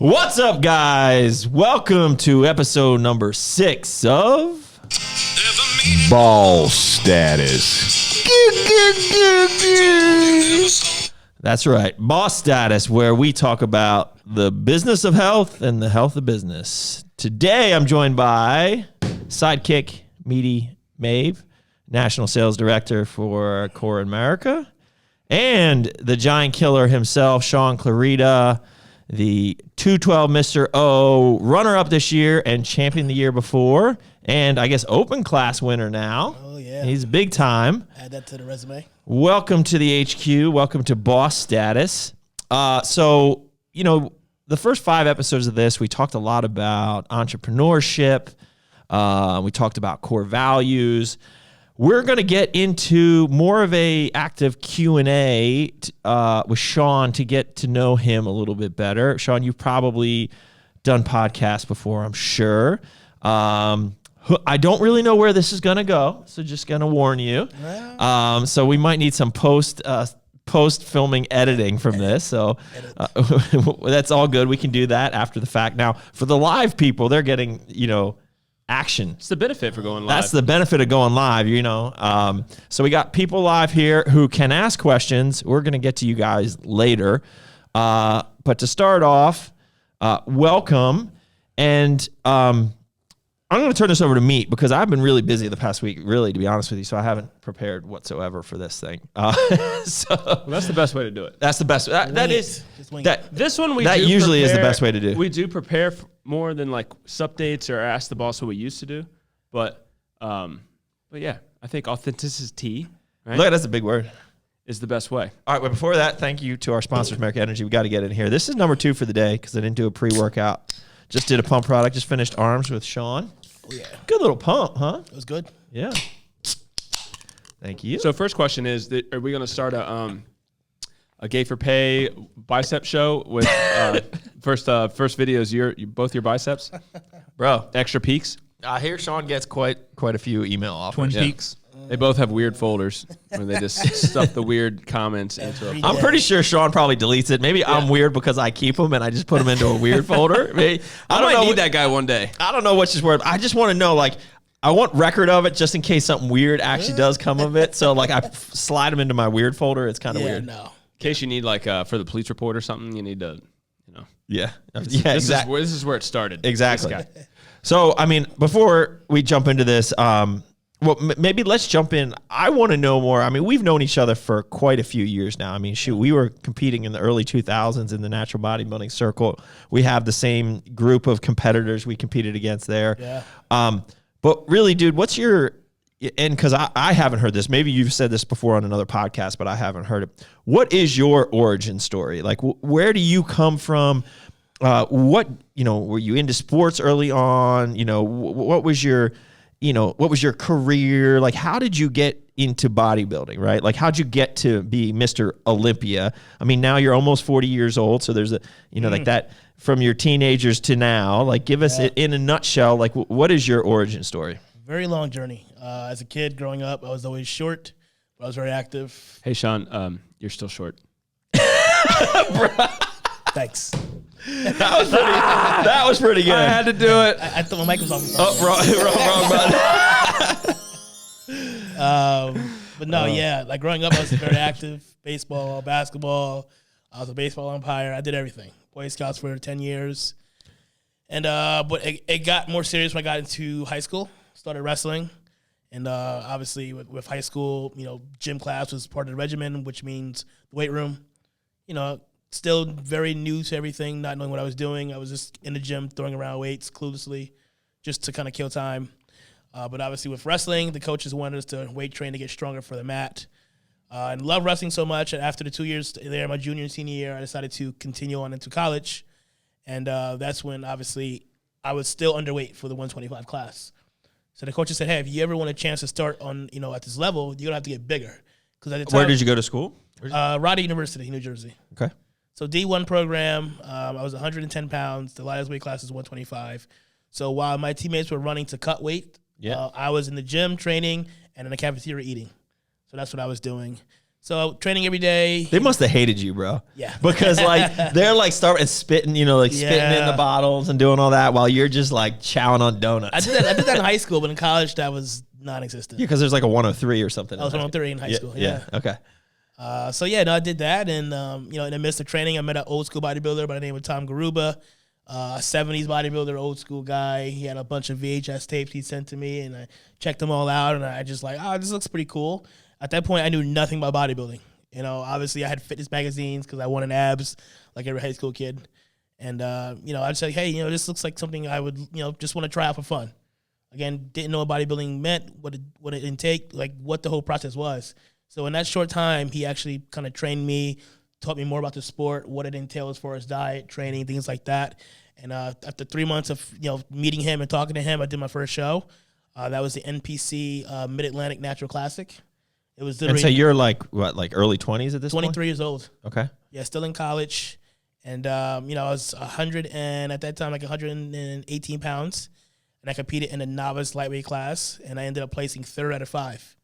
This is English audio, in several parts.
What's up, guys? Welcome to episode number 6 of Ball Status. That's right, Boss Status, where we talk about the business of health and the health of business. Today, I'm joined by sidekick Meaty Mabe, National Sales Director for Core America, and the giant killer himself, Shaun Clarida, the 212 Mr. O, runner-up this year and champion the year before, and I guess open class winner now. Oh, yeah. He's big time. Add that to the resume. Welcome to the HQ. Welcome to Boss Status. So, the first 5 episodes of this, we talked a lot about entrepreneurship. We talked about core values. We're going to get into more of a active Q&A with Shaun to get to know him a little bit better. Shaun, you've probably done podcasts before, I'm sure. I don't really know where this is going to go, so just going to warn you. So we might need some post-filming editing from this. So that's all good. We can do that after the fact. Now, for the live people, they're getting, action. It's the benefit for going live. That's the benefit of going live, So we got people live here who can ask questions. We're going to get to you guys later. But to start off, welcome. And I'm going to turn this over to Meat because I've been really busy the past week, really, to be honest with you. So I haven't prepared whatsoever for this thing. Well, that's the best way to do it. That's the best. This one that usually is the best way to do. We do prepare more than like updates or ask the boss what we used to do, but yeah, I think authenticity, right? Look, that's a big word. Is the best way. All right, but before that, thank you to our sponsors, American Energy. We got to get in here. This is number 2 for the day because I didn't do a pre-workout. Just did a pump product. Just finished arms with Shaun. Oh, yeah. Good little pump, huh? It was good. Yeah. Thank you. So first question is, are we going to start a Gay for Pay bicep show with first video is both your biceps, bro, extra peaks? I hear Shaun gets quite a few email offers. Twin peaks. They both have weird folders where they just stuff the weird comments into a I'm pretty sure Shaun probably deletes it. Maybe I'm weird because I keep them and I just put them into a weird folder. I might need that guy one day. I don't know which is word. I just want to know, I want record of it just in case something weird actually does come of it. So, I slide them into my weird folder. It's kind of weird. No. In case you need, for the police report or something, you need to, Yeah. This is where it started. Exactly. So, before we jump into this, maybe let's jump in. I want to know more. We've known each other for quite a few years now. We were competing in the early 2000s in the natural bodybuilding circle. We have the same group of competitors we competed against there. Yeah. But really, dude, what's your, and because I haven't heard this, maybe you've said this before on another podcast, but I haven't heard it. What is your origin story? Where do you come from? Were you into sports early on? What was your career? How did you get into bodybuilding, right? How'd you get to be Mr. Olympia? Now you're almost 40 years old. So there's that from your teenagers to now, give us in a nutshell, what is your origin story? Very long journey. As a kid growing up, I was always short, but I was very active. Hey, Shaun, you're still short. Thanks. That was pretty good. I had to do it. I thought my mic was off. Wrong button. But no, growing up, I was very active. Baseball, basketball. I was a baseball umpire. I did everything. Boy Scouts for 10 years. And but it got more serious when I got into high school. Started wrestling. And obviously with high school, gym class was part of the regimen, which means the weight room. Still very new to everything, not knowing what I was doing. I was just in the gym throwing around weights cluelessly just to kind of kill time. But obviously with wrestling, the coaches wanted us to weight train to get stronger for the mat. And love wrestling so much. And after the 2 years there, my junior and senior year, I decided to continue on into college. And that's when, obviously, I was still underweight for the 125 class. So the coaches said, hey, if you ever want a chance to start on, at this level, you're going to have to get bigger. Because at the time, where did you go to school? Rider University, New Jersey. Okay. So D1 program, I was 110 pounds. The lightest weight class is 125. So while my teammates were running to cut weight, I was in the gym training and in the cafeteria eating. So that's what I was doing. So training every day. They must have hated you, bro. Yeah. Because like they're like starting spitting, spitting in the bottles and doing all that while you're just like chowing on donuts. I did that in high school, but in college that was non-existent. Yeah, because there's like a 103 or something. I was 103 in high school. Yeah. Okay. I did that, and in the midst of training, I met an old school bodybuilder by the name of Tom Garuba, a 70s bodybuilder, old school guy. He had a bunch of VHS tapes he sent to me, and I checked them all out, and I just like, this looks pretty cool. At that point, I knew nothing about bodybuilding. Obviously, I had fitness magazines because I wanted abs like every high school kid, and I just said, hey, this looks like something I would, just want to try out for fun. Again, didn't know what bodybuilding meant, what it intake, like what the whole process was. So in that short time, he actually kind of trained me, taught me more about the sport, what it entails as far as diet, training, things like that. And after 3 months of meeting him and talking to him, I did my first show. That was the NPC Mid-Atlantic Natural Classic. It was literally. And so you're like what, like early 20s at this 23 point? years old. Okay. Yeah, still in college, and I was 100 and at that time like 118 pounds, and I competed in a novice lightweight class, and I ended up placing 3rd out of 5.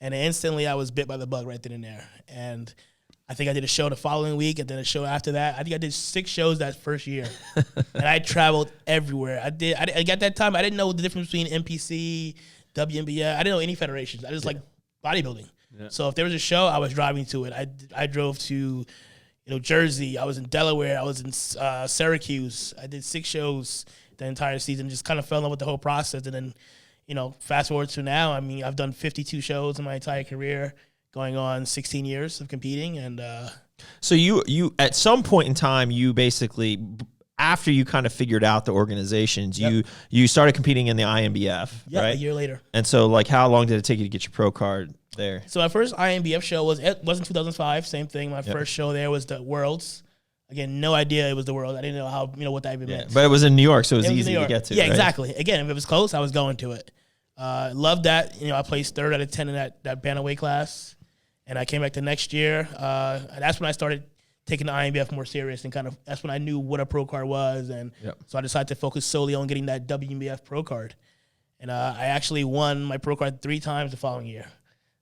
And instantly, I was bit by the bug right then and there. And I think I did a show the following week, and then a show after that. I think I did 6 shows that first year, and I traveled everywhere. I at that time, I didn't know the difference between NPC, WNBF. I didn't know any federations. I just like bodybuilding. Yeah. So if there was a show, I was driving to it. I drove to, Jersey. I was in Delaware. I was in Syracuse. I did 6 shows the entire season. Just kind of fell in love with the whole process, and then. Fast forward to now, I mean, I've done 52 shows in my entire career, going on 16 years of competing. And so you at some point in time, you basically, after you kind of figured out the organizations, you started competing in the INBF, right? A year later. And so, like, how long did it take you to get your pro card there? So my first INBF show was in 2005. Same thing. My first show there was the Worlds. Again, no idea it was the World. I didn't know how what that even meant. But it was in New York, so it was easy to get to. Yeah, right? exactly. Again, if it was close, I was going to it. Loved that. I placed 3rd out of 10 in that bantamweight class, and I came back the next year. And that's when I started taking the INBF more serious, and that's when I knew what a pro card was, and so I decided to focus solely on getting that WNBF pro card. And I actually won my pro card 3 times the following year.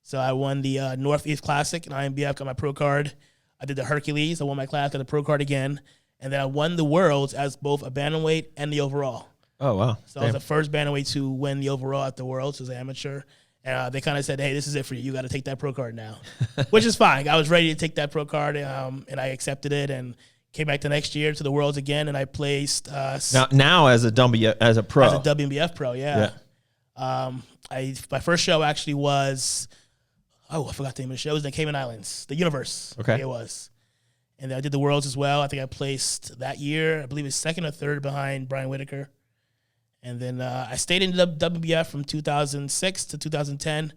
So I won the Northeast Classic in INBF, got my pro card. I did the Hercules. I won my class, got the pro card again. And then I won the Worlds as both a bantamweight and the overall. Oh, wow. So I was the first bantamweight to win the overall at the Worlds as an amateur. And they kind of said, hey, this is it for you. You got to take that pro card now, which is fine. I was ready to take that pro card, and I accepted it and came back the next year to the Worlds again, and I placed now as a pro. As a WNBF pro, yeah. My first show actually was I forgot the name of the show. It was the Cayman Islands, the Universe. Okay. It was. And I did the Worlds as well. I think I placed that year, I believe it's 2nd or 3rd behind Brian Whitaker. And then I stayed in the WBF from 2006 to 2010.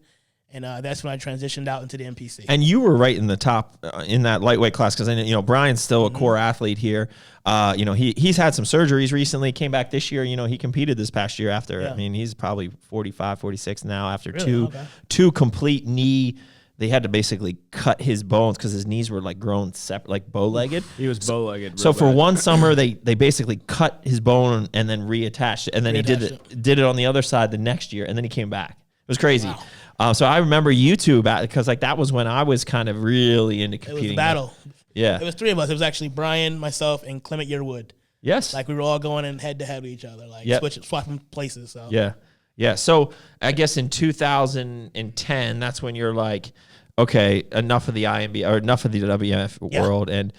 And that's when I transitioned out into the NPC. And you were right in the top in that lightweight class because Brian's still a core athlete here. He's had some surgeries recently. Came back this year. He competed this past year after. Yeah. I mean, he's probably 45, 46 now after two complete knee. They had to basically cut his bones because his knees were like grown separate, like bow-legged. He was bow-legged. So for one summer, they basically cut his bone and then reattached it, and then he did it on the other side the next year, and then he came back. It was crazy. Wow. So I remember you two because that was when I was kind of really into competing. It was a battle. Yeah. It was 3 of us. It was actually Brian, myself, and Clement Yearwood. Yes. Like we were all going in head to head with each other, like swapping places. So. Yeah. Yeah. So I guess in 2010, that's when you're like, okay, enough of the INB or enough of the WF world. And,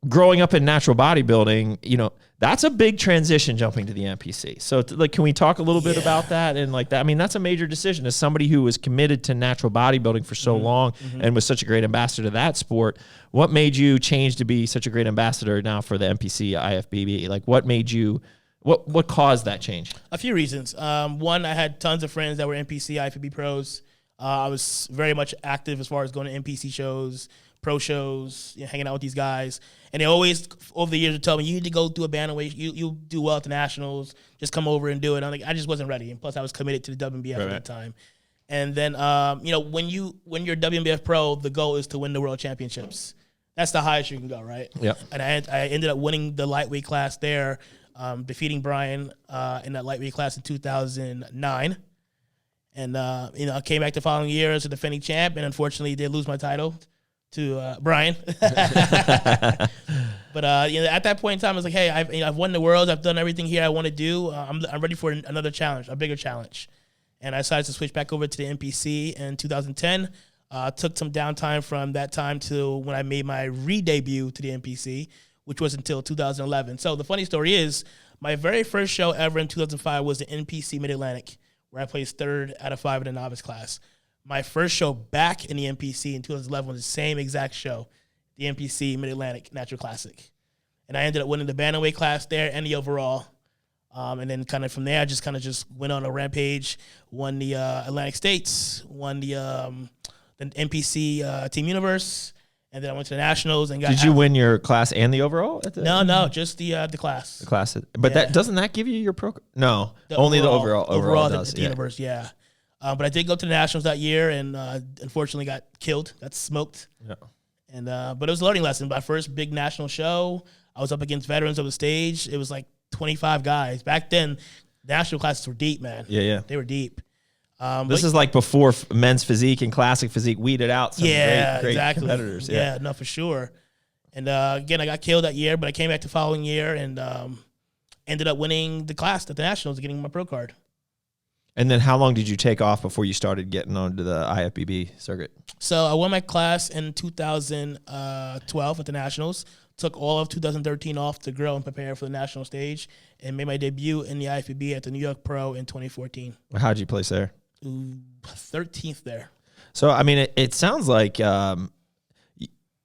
growing up in natural bodybuilding, that's a big transition jumping to the NPC. So can we talk a little bit about that? And like that, I mean, that's a major decision as somebody who was committed to natural bodybuilding for so long and was such a great ambassador to that sport. What made you change to be such a great ambassador now for the NPC IFBB? Like what made you, what caused that change? A few reasons. One, I had tons of friends that were NPC IFBB pros. I was very much active as far as going to NPC shows, pro shows, hanging out with these guys. And they always, over the years, would tell me, you need to go do a bantamweight. You'll do well at the Nationals. Just come over and do it. And I'm like, I just wasn't ready. And plus, I was committed to the WNBF at that time. And then, when you're WNBF pro, the goal is to win the world championships. That's the highest you can go, right? Yeah. And I ended up winning the lightweight class there, defeating Brian in that lightweight class in 2009. And, I came back the following year as a defending champ, and unfortunately did lose my title to Brian. But at that point in time, I was like, hey, I've won the world. I've done everything here I want to do. I'm ready for another challenge, a bigger challenge. And I decided to switch back over to the NPC in 2010. Took some downtime from that time to when I made my re-debut to the NPC, which was until 2011. So the funny story is, my very first show ever in 2005 was the NPC Mid-Atlantic, where I placed 3rd out of 5 in the novice class. My first show back in the NPC in 2011 was the same exact show, the NPC Mid-Atlantic Natural Classic. And I ended up winning the bantamweight class there and the overall. And then kind of from there, I just went on a rampage, won the Atlantic States, won the NPC Team Universe, and then I went to the Nationals and got. Did you win your class and the overall? No, just the class. The class, but that doesn't that give you your pro? No, only the overall. Overall does. The Universe, yeah. But I did go to the Nationals that year, and unfortunately got killed, got smoked. Yeah. And but it was a learning lesson. My first big national show, I was up against veterans of the stage. It was like 25 guys. Back then, national classes were deep, man. Yeah. They were deep. This is like before men's physique and classic physique weeded out some great exactly. competitors. Yeah, no, for sure. And again, I got killed that year, but I came back the following year and ended up winning the class at the Nationals, getting my pro card. And then how long did you take off before you started getting onto the IFBB circuit? So I won my class in 2012 at the Nationals. Took all of 2013 off to grow and prepare for the national stage, and made my debut in the IFBB at the New York Pro in 2014. How'd you place there? 13th there. So, I mean, it sounds like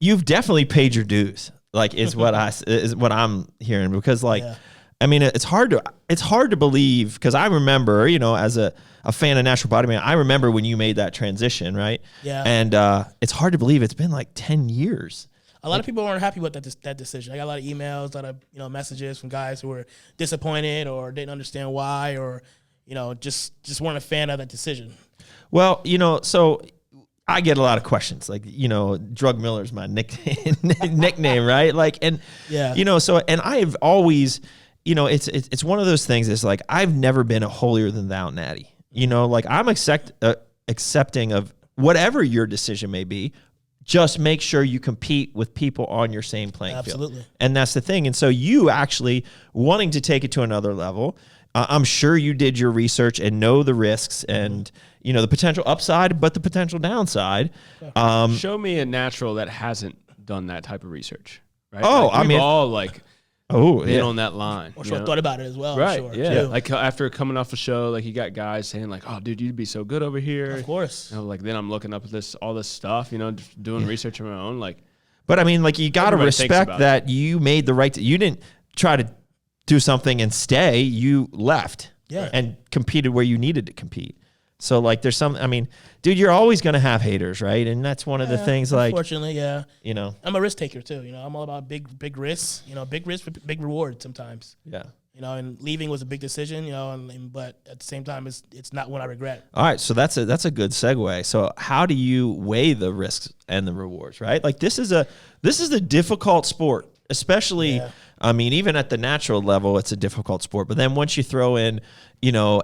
you've definitely paid your dues. Like, is what I'm hearing, because I mean, it's hard to believe, because I remember, as a fan of natural bodybuilding, I remember when you made that transition, right? Yeah. And it's hard to believe it's been like 10 years. A lot of people weren't happy with that decision. I got a lot of emails, a lot of messages from guys who were disappointed or didn't understand why, or just weren't a fan of that decision. Well, so I get a lot of questions, like, Drug Miller's my nickname, right? Like, and so, and I've always, it's one of those things. It's like, I've never been a holier than thou natty. Like, I'm accepting of whatever your decision may be. Just make sure you compete with people on your same playing field. Absolutely. And that's the thing. And so you actually wanting to take it to another level, I'm sure you did your research and know the risks and, the potential upside, but the potential downside. Show me a natural that hasn't done that type of research, right? Oh, I mean, all been on that line. Or thought about it as well. Right. I'm sure, yeah. too. Like after coming off a show, like you got guys saying like, "Oh, dude, you'd be so good over here." Of course. Like then I'm looking up all this stuff, just doing research on my own. Like, but I mean, like you got to respect that you made the right. You didn't try to do something and stay. You left. Yeah. And competed where you needed to compete. So like, there's some. I mean, dude, you're always gonna have haters, right? And that's one of the things. Like, unfortunately, yeah. I'm a risk taker too. I'm all about big risks. Big risk for big reward sometimes. Yeah. And leaving was a big decision. But at the same time, it's not one I regret. All right, so that's a good segue. So how do you weigh the risks and the rewards, right? Like this is a difficult sport, especially. Yeah. I mean, even at the natural level, it's a difficult sport. But then once you throw in,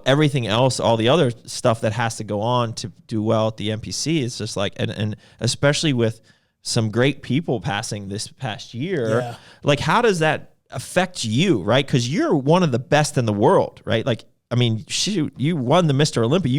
everything else, all the other stuff that has to go on to do well at the NPC, it's just like, and especially with some great people passing this past year, like how does that affect you, right? Because you're one of the best in the world, right? Like, I mean, shoot, you won the Mr. Olympia.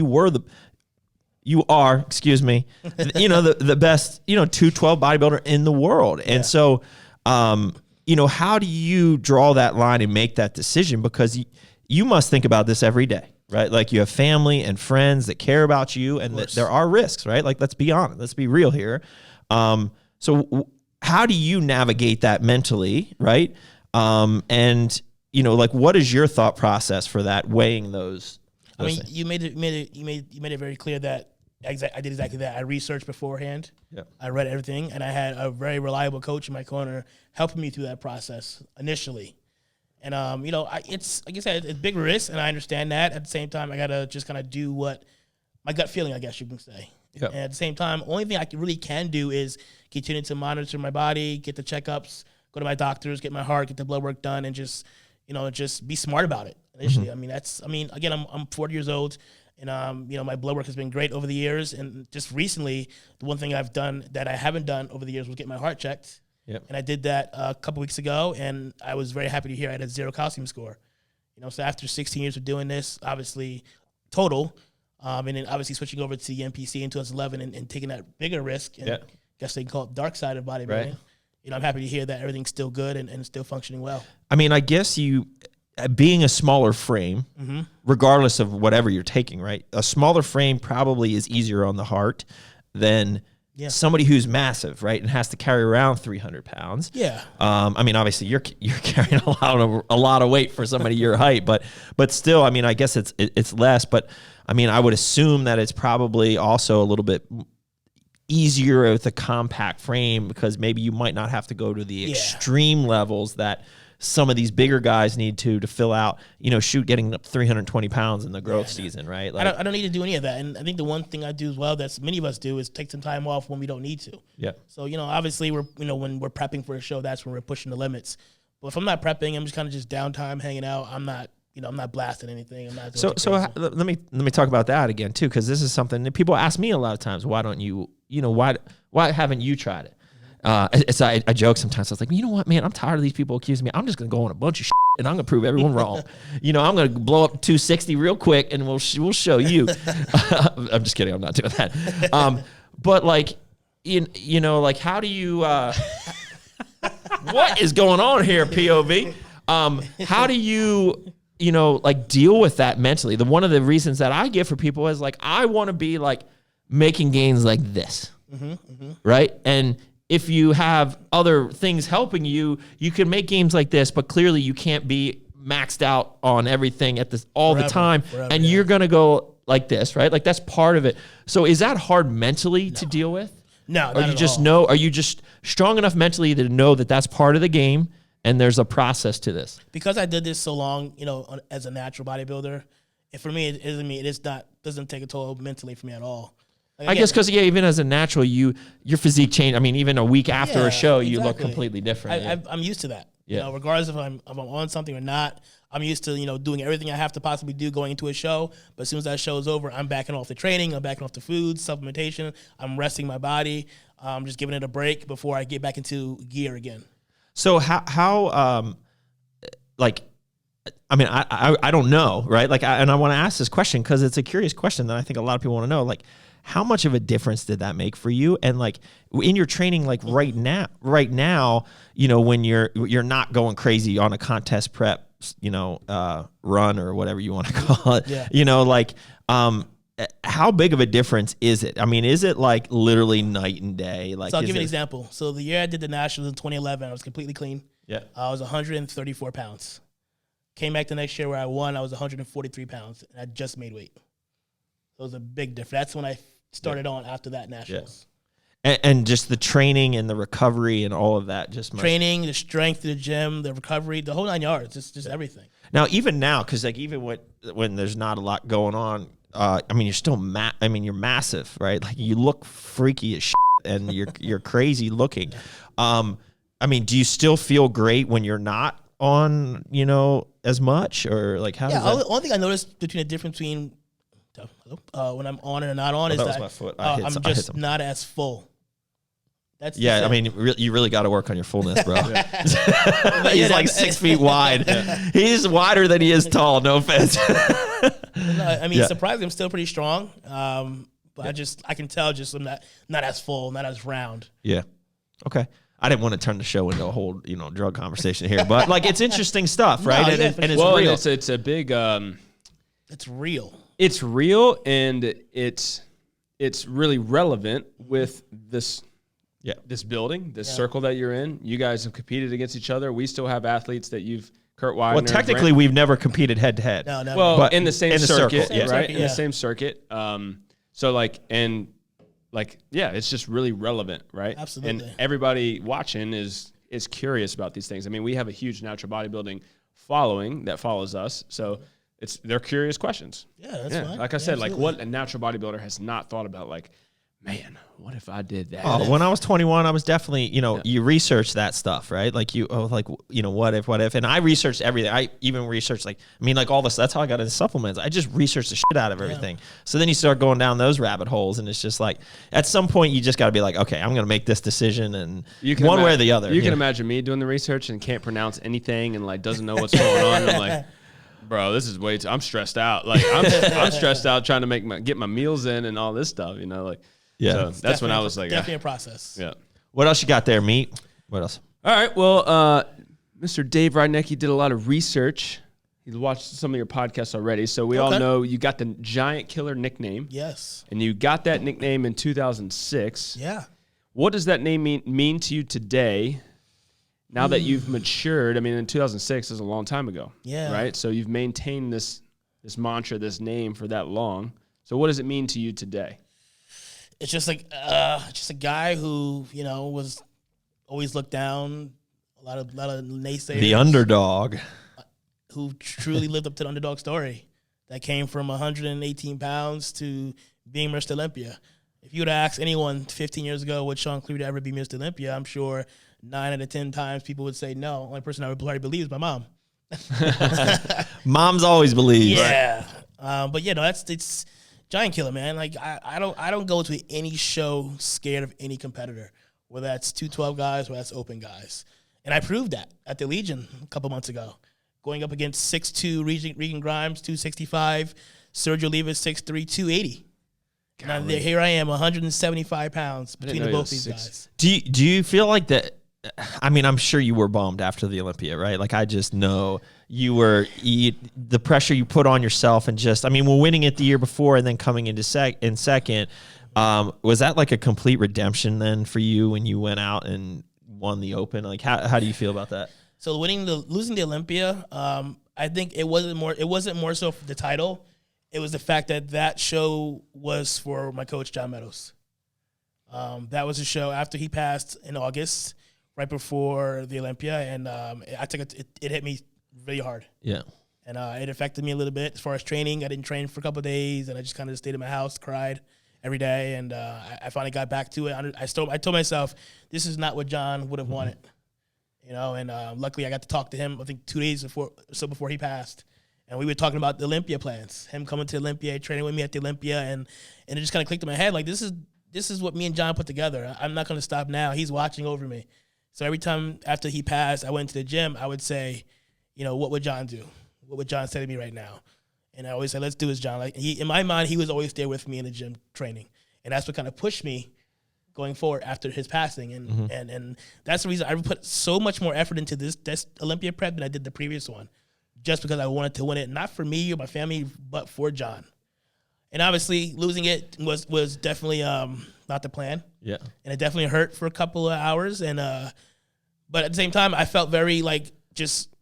You are, excuse me, the best, 212 bodybuilder in the world. And so, how do you draw that line and make that decision? Because you must think about this every day, right? Like you have family and friends that care about you, and that there are risks, right? Like, let's be honest, let's be real here. So how do you navigate that mentally, right? And like, what is your thought process for that, weighing those? I mean, you made it very clear that I did exactly that. I researched beforehand. Yeah. I read everything, and I had a very reliable coach in my corner helping me through that process initially. And it's like I said, it's big risk, and I understand that. At the same time, I gotta just kind of do what my gut feeling, I guess you can say. Yep. And at the same time, only thing I really can do is continue to monitor my body, get the checkups, go to my doctors, get my heart, get the blood work done, and just be smart about it initially. Mm-hmm. Again, I'm 40 years old. And, my blood work has been great over the years. And just recently, the one thing I've done that I haven't done over the years was get my heart checked. Yep. And I did that a couple weeks ago, and I was very happy to hear I had a 0 calcium score. So after 16 years of doing this, obviously total, and then obviously switching over to the NPC in 2011 and taking that bigger risk, and I guess they call it dark side of bodybuilding. Right. I'm happy to hear that everything's still good and still functioning well. I mean, I guess being a smaller frame, regardless of whatever you're taking, right? A smaller frame probably is easier on the heart than somebody who's massive, right, and has to carry around 300 pounds. Yeah. I mean, obviously you're carrying a lot of weight for somebody your height, but still, I mean, I guess it's less. But I mean, I would assume that it's probably also a little bit easier with a compact frame because maybe you might not have to go to the extreme levels that some of these bigger guys need to fill out, getting up 320 pounds in the growth season, right? Like, I don't need to do any of that. And I think the one thing I do as well that many of us do is take some time off when we don't need to. Yeah. So, obviously when we're prepping for a show, that's when we're pushing the limits. But if I'm not prepping, I'm just kind of just downtime, hanging out. I'm not blasting anything. I'm not doing let me talk about that again too, because this is something that people ask me a lot of times. Why don't you, why haven't you tried it? I joke sometimes. I was like, you know what, man? I'm tired of these people accusing me. I'm just gonna go on a bunch of shit and I'm gonna prove everyone wrong. I'm gonna blow up 260 real quick and we'll show you. I'm just kidding. I'm not doing that. But like, like, how do you? What is going on here, POV? How do you? Like deal with that mentally? One of the reasons that I give for people is like, I want to be like making gains like this, right? And if you have other things helping you, you can make games like this, but clearly you can't be maxed out on everything at this all the time. And you're going to go like this, right? Like that's part of it. So is that hard mentally to deal with? No, or you just know, are you just strong enough mentally to know that that's part of the game and there's a process to this? Because I did this so long, as a natural bodybuilder, and for me, doesn't take a toll mentally for me at all. Like, I guess because even as a natural, your physique changed. I mean, even a week after a show, you look completely different. I'm used to that. Regardless if I'm on something or not, I'm used to doing everything I have to possibly do going into a show. But as soon as that show is over, I'm backing off the training, I'm backing off the food, supplementation. I'm resting my body. I'm just giving it a break before I get back into gear again. So how like, I mean, I don't know, right? Like, and I want to ask this question because it's a curious question that I think a lot of people want to know. Like, how much of a difference did that make for you? And like in your training, like right now, when you're not going crazy on a contest prep, run or whatever you want to call it, how big of a difference is it? I mean, is it like literally night and day? Like, so I'll give you an example. So the year I did the Nationals in 2011, I was completely clean. Yeah. I was 134 pounds. Came back the next year where I won, I was 143 pounds, and I just made weight. So it was a big difference. That's when I started on after that Nationals. Yeah. And just the training and the recovery and all of that. Training, the strength, the gym, the recovery, the whole 9 yards, just everything. Now, even now, because like even when there's not a lot going on, I mean, you're still you're massive, right? Like you look freaky as shit and you're crazy looking. I mean, do you still feel great when you're not on, as much, or like how? Yeah, the only thing I noticed between the difference between when I'm on and not on is that my foot. I'm just not as full. That's I mean, you really got to work on your fullness, bro. He's like 6 feet wide. He's wider than he is tall. No offense. I mean, surprisingly, I'm still pretty strong. But I can tell just I'm not as full, not as round. Yeah. Okay. I didn't want to turn the show into a whole, drug conversation here, but like it's interesting stuff, right? No, and it's real. real. It's a big. It's real. It's real, and it's really relevant with this. Yeah, this building, this circle that you're in. You guys have competed against each other. We still have athletes that Kurt Widener. Well, technically, we've never competed head to head. No, well, but in the same circuit, circle, right? In the same circuit. It's just really relevant, right? Absolutely. And everybody watching is curious about these things. I mean, we have a huge natural bodybuilding following that follows us, so they're curious questions. Yeah, that's fine. Like I said, like what a natural bodybuilder has not thought about, like, man, what if I did that? Oh, when I was 21, I was definitely, you research that stuff, right? Like what if, and I researched everything. I even researched all this. That's how I got into supplements. I just researched the shit out of everything. So then you start going down those rabbit holes, and it's just like, at some point you just got to be like, okay, I'm going to make this decision, and one way or the other. You can imagine me doing the research and can't pronounce anything and like doesn't know what's going on. And I'm like, bro, this is way too. I'm stressed out. Like I'm stressed out trying to get my meals in and all this stuff. Yeah, so that's when I was like, definitely a process. Yeah. What else you got there, Meat? What else? All right. Well, Mr. Dave Rydnicki did a lot of research. He's watched some of your podcasts already, so we all know you got the Giant Killer nickname. Yes. And you got that nickname in 2006. Yeah. What does that name mean to you today? Now that you've matured, in 2006 is a long time ago. Yeah. Right. So you've maintained this mantra, this name for that long. So what does it mean to you today? It's just like just a guy who was always looked down. A lot of naysayers. The underdog, who truly lived up to the underdog story. That came from 118 pounds to being Mr. Olympia. If you would ask anyone 15 years ago would Shaun Clarida ever be Mr. Olympia, I'm sure 9 out of 10 times people would say no. The only person I would probably believe is my mom. Moms always believe. Yeah, but it's Giant Killer, man. Like I don't go to any show scared of any competitor, whether that's 212 guys or that's open guys. And I proved that at the Legion a couple months ago, going up against 6'2" Regan Grimes, 265, Sergio Livas, 6'3", 280. Now here I am, 175 pounds between both these guys. Do you feel like that? I'm sure you were bummed after the Olympia, right? Like, I just know you were the pressure you put on yourself, and just, we're winning it the year before and then coming into second. Was that like a complete redemption then for you when you went out and won the Open? Like, how do you feel about that? So losing the Olympia, I think it wasn't more so for the title. It was the fact that show was for my coach, John Meadows. That was a show after he passed in August, right before the Olympia, and it hit me really hard. Yeah. And it affected me a little bit as far as training. I didn't train for a couple of days, and I just kind of stayed in my house, cried every day, and I finally got back to it. I told myself, this is not what John would have wanted, and luckily I got to talk to him, I think 2 days before he passed, and we were talking about the Olympia plans, him coming to Olympia, training with me at the Olympia, and it just kind of clicked in my head, like, this is what me and John put together. I'm not going to stop now. He's watching over me. So every time after he passed, I went to the gym, I would say, what would John do? What would John say to me right now? And I always say, let's do this, John. Like, in my mind, he was always there with me in the gym training. And that's what kind of pushed me going forward after his passing. And that's the reason I put so much more effort into this Olympia prep than I did the previous one, just because I wanted to win it, not for me or my family, but for John. And obviously, losing it was definitely not the plan. Yeah. And it definitely hurt for a couple of hours. And but at the same time, I felt very, just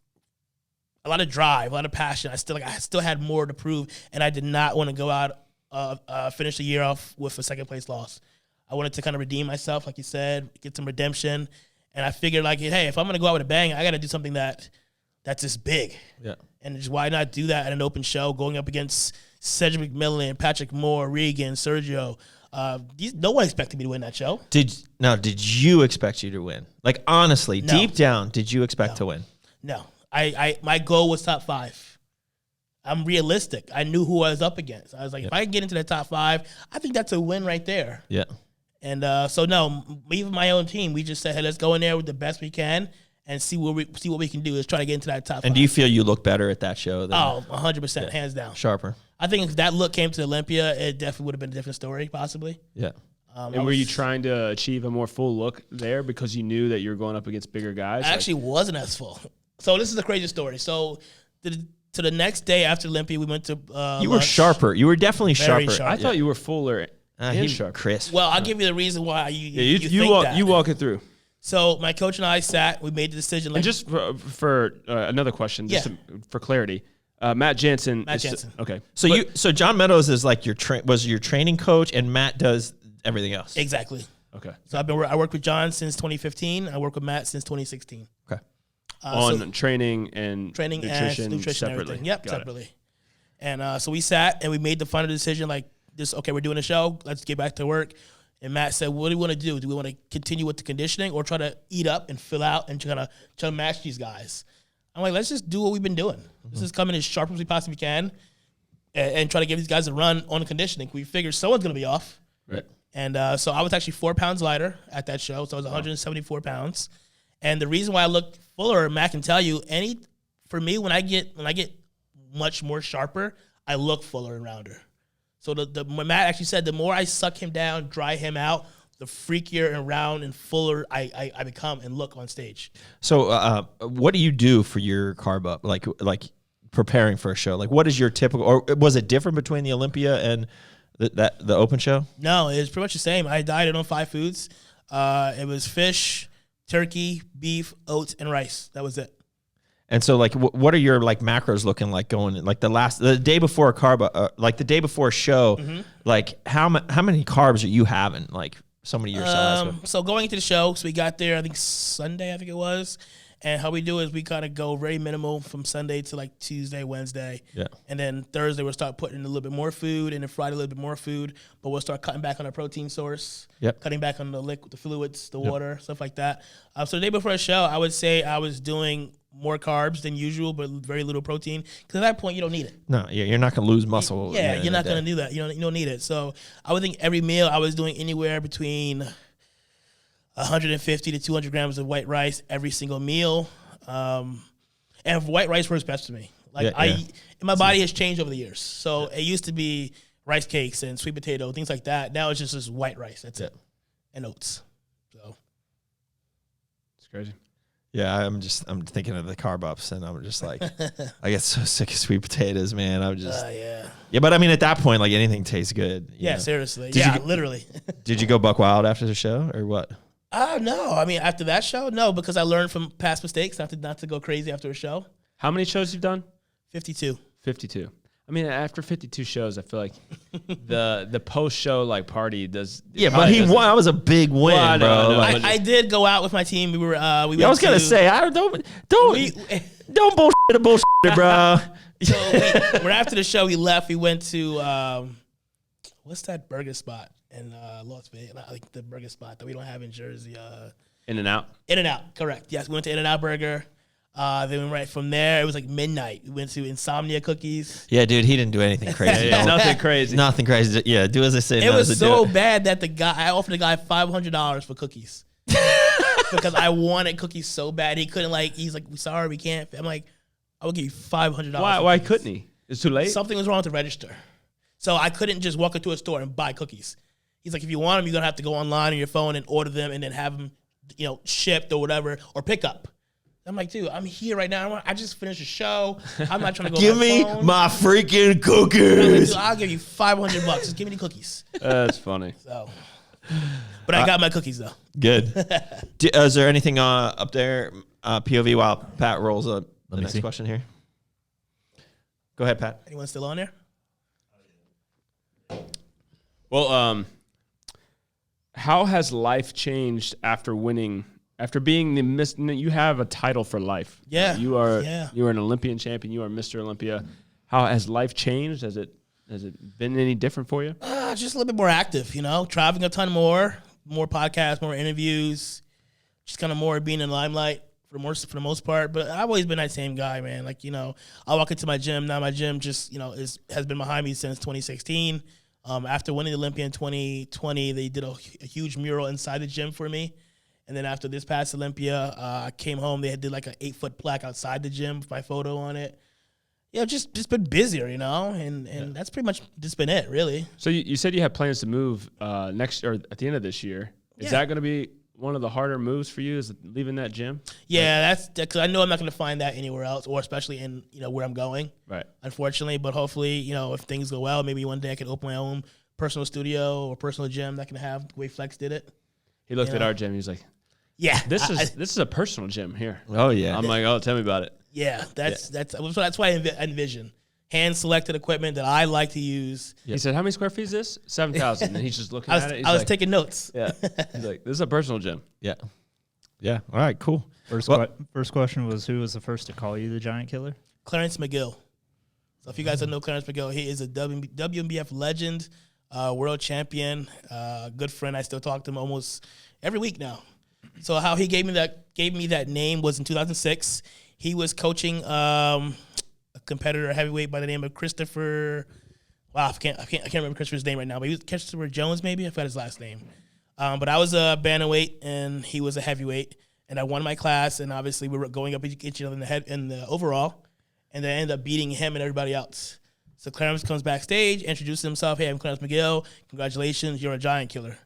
a lot of drive, a lot of passion. I still had more to prove, and I did not want to go out, finish the year off with a second place loss. I wanted to kind of redeem myself, like you said, get some redemption. And I figured, hey, if I'm going to go out with a bang, I got to do something that's just big. Yeah. And just why not do that at an open show, going up against Cedric McMillan, Patrick Moore, Regan, Sergio. No one expected me to win that show. Did you expect you to win? Like, honestly, No. deep down, did you expect to win? No. My goal was top 5. I'm realistic. I knew who I was up against. I was like, if I can get into the top 5, I think that's a win right there. Yeah. And so no, even my own team, we just said, hey, let's go in there with the best we can and see what we can do. Let's try to get into that top 5. And do you feel you look better at that show? 100%, hands down. Sharper. I think if that look came to Olympia, it definitely would have been a different story, possibly. Yeah. And were you trying to achieve a more full look there because you knew that you were going up against bigger guys? I actually wasn't as full. So this is a crazy story. So to the next day after Olympia, we went to You were sharper. You were definitely sharper. I thought you were fuller and sharper. Crisp. Well, I'll give you the reason why you think that. You walk it through. So my coach and I sat. We made the decision. And just for another question, for clarity, Matt Jansen. Okay. So John Meadows is like was your training coach, and Matt does everything else. Exactly. Okay. So I worked with John since 2015. I worked with Matt since 2016. Okay. On training and nutrition separately. Everything. Yep, separately. And so we sat and we made the final decision, we're doing a show. Let's get back to work. And Matt said, what do we want to do? Do we want to continue with the conditioning or try to eat up and fill out and try to match these guys? I'm like, let's just do what we've been doing. Let's just come in as sharp as we possibly can and try to give these guys a run on the conditioning. We figured someone's going to be off. Right. And so I was actually 4 pounds lighter at that show. So I was 174 pounds. And the reason why I looked fuller, Matt can tell you, for me, when I get much more sharper, I look fuller and rounder. So when Matt actually said, the more I suck him down, dry him out, the freakier and round and fuller I become and look on stage. So what do you do for your carb up? Like preparing for a show? Like what is your typical, or was it different between the Olympia and the open show? No, it was pretty much the same. I dieted on 5 foods. It was fish, turkey, beef, oats, and rice. That was it. And so, like, what are your like macros looking like going like the day before a carb, like the day before a show? Like how many carbs are you having? Like somebody your size. So going into the show, so we got there I think Sunday, I think it was. And how we do is we kind of go very minimal from Sunday to like Tuesday, Wednesday. Yeah. And then Thursday we'll start putting in a little bit more food, and then Friday a little bit more food. But we'll start cutting back on our protein source. Yep. Cutting back on the liquid, the fluids, the water, stuff like that. So the day before the show, I would say I was doing more carbs than usual, but very little protein. Because at that point, you don't need it. No, you're not going to lose muscle. Yeah, you're not going to do that. You don't need it. So I would think every meal I was doing anywhere between 150 to 200 grams of white rice every single meal. And white rice works best for me. Like my body has changed over the years. So it used to be rice cakes and sweet potato, things like that. Now it's just this white rice. That's it. And oats. So it's crazy. Yeah, I'm thinking of the carb ups, and I'm just like, I get so sick of sweet potatoes, man. I'm just, yeah. But I mean, at that point, like anything tastes good. Yeah, seriously. Literally. Did you go buck wild after the show, or what? No. I mean, after that show, no, because I learned from past mistakes not to go crazy after a show. How many shows you've done? 52. 52. I mean, after 52 shows, I feel like the post-show like party does. Yeah, but he won. That was a big win, bro. No, I did go out with my team. We were. I was gonna say, don't bullshit a bullshit, bro. So we're after the show. We left. We went to what's that burger spot in Las Vegas? Like the burger spot that we don't have in Jersey. In-N-Out. In-N-Out, correct. Yes, we went to In-N-Out Burger. Then right from there, it was like midnight. We went to Insomnia Cookies. Yeah, dude, he didn't do anything crazy. Nothing crazy. Nothing crazy. Yeah, do as I say. It was so bad that I offered the guy $500 for cookies because I wanted cookies so bad. He couldn't he's like, sorry, we can't. I'm like, I will give you $500. Why couldn't he? It's too late? Something was wrong with the register. So I couldn't just walk into a store and buy cookies. He's like, if you want them, you're going to have to go online on your phone and order them and then have them, shipped or whatever, or pick up. I'm like, dude, I'm here right now. I just finished a show. I'm not trying to go. Give me my freaking cookies. I'll give you $500. Just give me the cookies. That's funny. So, but I got my cookies though. Good. Is there anything up there, POV, while Pat rolls up the next question here? Go ahead, Pat. Anyone still on there? Well, how has life changed after winning? After being you have a title for life. Yeah. You are an Olympian champion. You are Mr. Olympia. How has life changed? Has it been any different for you? Just a little bit more active, traveling a ton more podcasts, more interviews, just kind of more being in the limelight for the most part. But I've always been that same guy, man. Like, I walk into my gym. Now my gym just, has been behind me since 2016. After winning the Olympia in 2020, they did a huge mural inside the gym for me. And then after this past Olympia, I came home. They did like an 8-foot plaque outside the gym with my photo on it. Just been busier, and that's pretty much just been it, really. So you said you have plans to move next or at the end of this year. Is that going to be one of the harder moves for you? Is leaving that gym? Yeah, that's because I know I'm not going to find that anywhere else, or especially in where I'm going. Right. Unfortunately, but hopefully, if things go well, maybe one day I can open my own personal studio or personal gym that can have the way Flex did it. He looked at our gym. He was like, "Yeah, this is a personal gym here." Oh yeah. I'm like, "Oh, tell me about it." Yeah, that's why I envision hand-selected equipment that I like to use. He said, "How many square feet is this?" 7,000. And he's just looking at it. I was taking notes. Yeah. He's like, "This is a personal gym." Yeah. Yeah. All right. Cool. First question was, who was the first to call you the Giant Killer? Clarence McGill. So if you guys don't know Clarence McGill, he is a WNBF legend. world champion, good friend. I still talk to him almost every week now. So how he gave me that name was in 2006. He was coaching a competitor heavyweight by the name of Christopher. Wow, I can't remember Christopher's name right now, but he was Christopher Jones, maybe. I forgot his last name. But I was a bantamweight and he was a heavyweight, and I won my class. And obviously we were going up each other in the overall, and then I ended up beating him and everybody else. So Clarence comes backstage, introduces himself. Hey, I'm Clarence McGill. Congratulations, you're a giant killer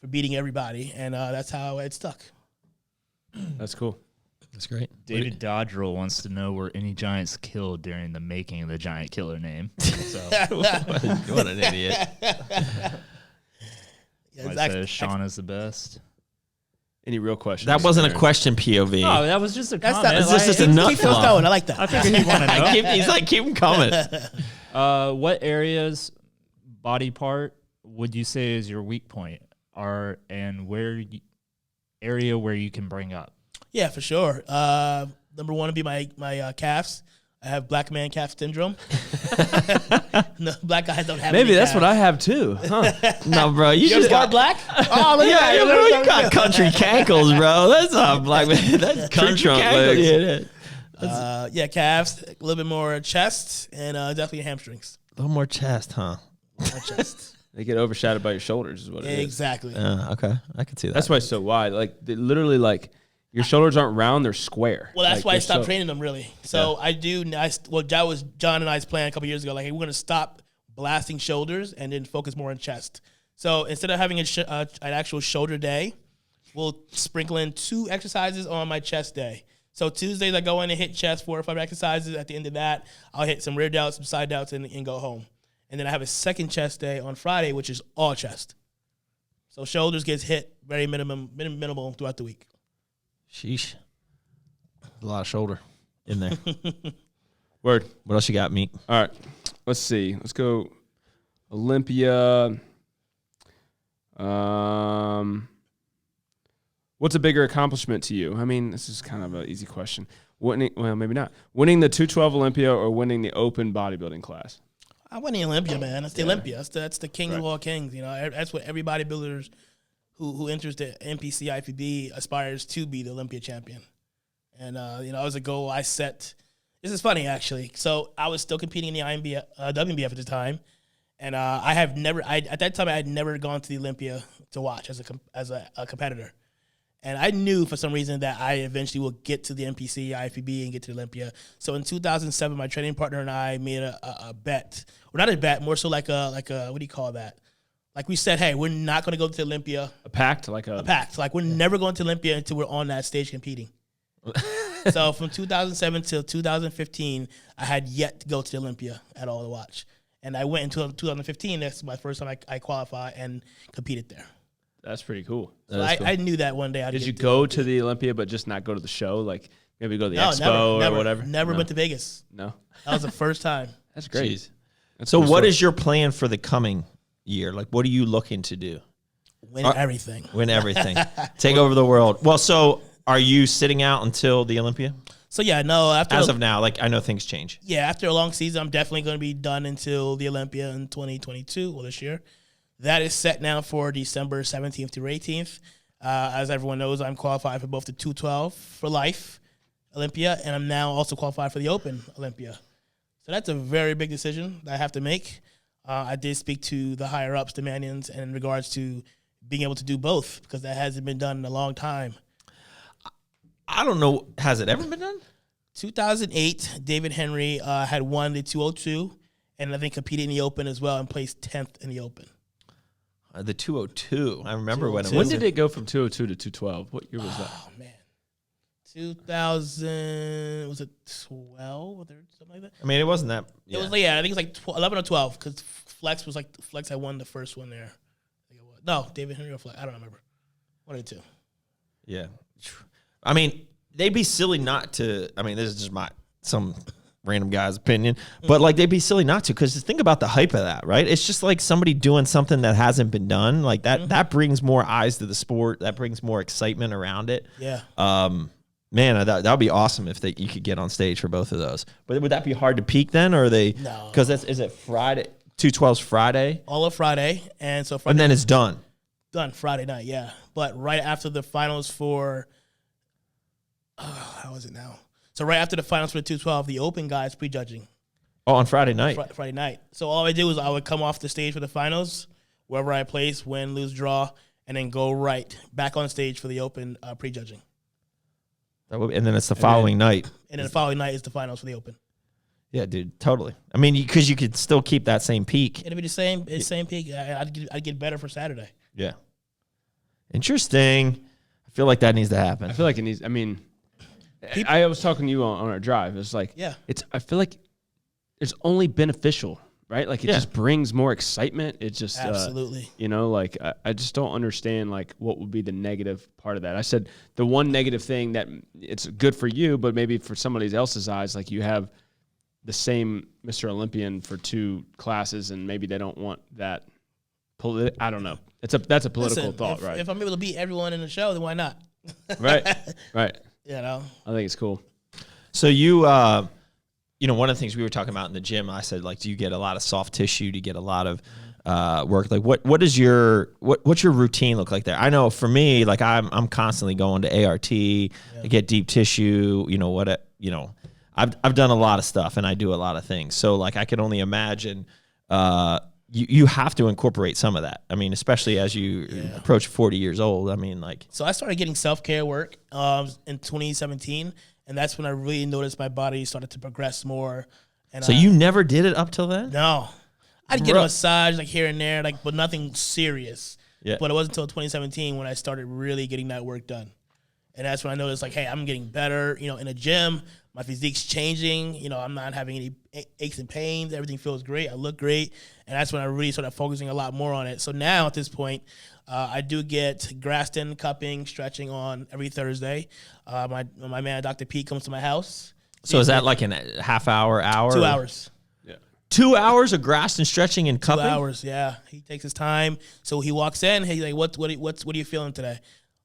for beating everybody, and that's how it stuck. That's cool. That's great. David Dodrell wants to know were any giants killed during the making of the giant killer name. So What an idiot. I say Shaun is the best. Any real questions? That wasn't a question, POV. Oh, that was just a comment. That's It's just a nut keep those going. I like that. I figured he'd want to know. He's like, keep them coming. What areas, body part, would you say is your weak point, and area where you can bring up? Yeah, for sure. Number one would be my calves. I have black man calf syndrome. No, black guys don't have. Maybe any that's calves. what I have too. Huh? No, bro, you You're just part black. Oh, look at yeah, that. bro, you got country cankles, bro. That's not black man. That's country trunk cankles. legs. Yeah, Yeah, calves. A little bit more chest, and definitely hamstrings. a little more chest, huh? More chest. They get overshadowed by your shoulders, is what it is. Exactly. Okay, I can see that. That's why it's so wide. Like they literally, like your shoulders aren't round; they're square. Well, that's Like, why I they're stopped so- training them, really. So I do. That was John and I's plan a couple years ago. Like, hey, we're going to stop blasting shoulders and then focus more on chest. So instead of having an actual shoulder day, we'll sprinkle in 2 exercises on my chest day. So Tuesdays I go in and hit chest 4 or 5 exercises. At the end of that, I'll hit some rear delts, some side delts, and go home. And then I have a second chest day on Friday, which is all chest. So shoulders gets hit very minimal throughout the week. Sheesh. A lot of shoulder in there. Word. What else you got, Meek? All right. Let's see. Let's go. Olympia. What's a bigger accomplishment to you? I mean, this is kind of an easy question. Well, maybe not. Winning the 212 Olympia or winning the open bodybuilding class? I win the Olympia, man. That's the Olympia. That's the king of all kings. You know, that's what every bodybuilder who enters the NPC IFBB aspires to be, the Olympia champion. And you know, it was a goal I set. This is funny, actually. So I was still competing in the WBF at the time, and at that time I had never gone to the Olympia to watch as a competitor. And I knew for some reason that I eventually will get to the NPC, IFBB, and get to the Olympia. So in 2007, my training partner and I made a bet. Well, not a bet, more so like a what do you call that? Like we said, hey, we're not going to go to the Olympia. A pact? Like a pact. Like we're never going to Olympia until we're on that stage competing. So from 2007 till 2015, I had yet to go to the Olympia at all to watch. And I went into 2015. That's my first time I qualified and competed there. That's pretty cool. So I knew that one day I'd Did get you to go to the Olympia but just not go to the show? Like maybe go to the No, expo never, or whatever? Never No. went to Vegas. No. That was the first time. That's great. Jeez. That's So cool what story. is your plan for the coming year? Like, what are you looking to do? Win everything. Win everything. Take over the world. Well, so are you sitting out until the Olympia? So yeah, no. As of now, like I know things change. Yeah, after a long season, I'm definitely going to be done until the Olympia in 2022, well, this year. That is set now for December 17th through 18th. As everyone knows, I'm qualified for both the 212 for life Olympia, and I'm now also qualified for the Open Olympia. So that's a very big decision that I have to make. I did speak to the higher-ups, the Manions, in regards to being able to do both, because that hasn't been done in a long time. I don't know. Has it ever been done? 2008, David Henry had won the 202, and I think competed in the Open as well and placed 10th in the Open. The 202. I remember when it 202. was. When did it go from 202 to 212? What year was that? Oh, man. 2000, was it 12 or something like that? I mean, it wasn't that. It was, I think it was like 11 or 12, because Flex had won the first one there. I think it was. No, David Henry or Flex. I don't remember. One of the two. Yeah. I mean, they'd be silly not to. I mean, this is just some random guy's opinion, but like they'd be silly not to, because think about the hype of that, right? It's just like somebody doing something that hasn't been done. Like that, that brings more eyes to the sport. That brings more excitement around it. Yeah. Man, that would be awesome if you could get on stage for both of those. But would that be hard to peak then, or are they? No. Because is it Friday? 212's Friday, all of Friday, and so Friday and then it's done. done Friday night, yeah. But right after the finals for, how is it now? So right after the finals for the 212, the open guys prejudging. Oh, on Friday night. Friday night. So all I did was I would come off the stage for the finals, wherever I place, win, lose, draw, and then go right back on stage for the open prejudging. And then it's the following night. And then the following night is the finals for the open. Yeah, dude, totally. I mean, because you could still keep that same peak. It'd be the same peak. I'd get better for Saturday. Yeah. Interesting. I feel like that needs to happen. I feel like it needs. I mean, I was talking to you on our drive. It's like, yeah. I feel like it's only beneficial, right? Like it just brings more excitement. It just absolutely. Like I just don't understand like what would be the negative part of that. I said the one negative thing that it's good for you, but maybe for somebody else's eyes, like you have the same Mr. Olympian for 2 classes, and maybe they don't want that. I don't know. That's a political thought, right? If I'm able to beat everyone in the show, then why not? Right. I think it's cool. So you, one of the things we were talking about in the gym, I said, like, do you get a lot of soft tissue? Do you get a lot of work? Like, what's your routine look like there? I know for me, like, I'm constantly going to ART. I get deep tissue. I've done a lot of stuff and I do a lot of things. So like, I can only imagine. You have to incorporate some of that. I mean, especially as you approach 40 years old. I mean, like. So I started getting self-care work in 2017, and that's when I really noticed my body started to progress more. And so you never did it up till then? No. I'd get a massage like here and there, like, but nothing serious. Yeah. But it wasn't until 2017 when I started really getting that work done. And that's when I noticed, like, hey, I'm getting better, in the gym. My physique's changing. I'm not having any aches and pains. Everything feels great. I look great. And that's when I really started focusing a lot more on it. So now at this point, I do get Graston, cupping, stretching on every Thursday. My man, Dr. Pete, comes to my house. So is that like a half hour? 2 hours. Yeah. 2 hours of Graston stretching and cupping? 2 hours, yeah. He takes his time. So he walks in. He's like, what are you feeling today?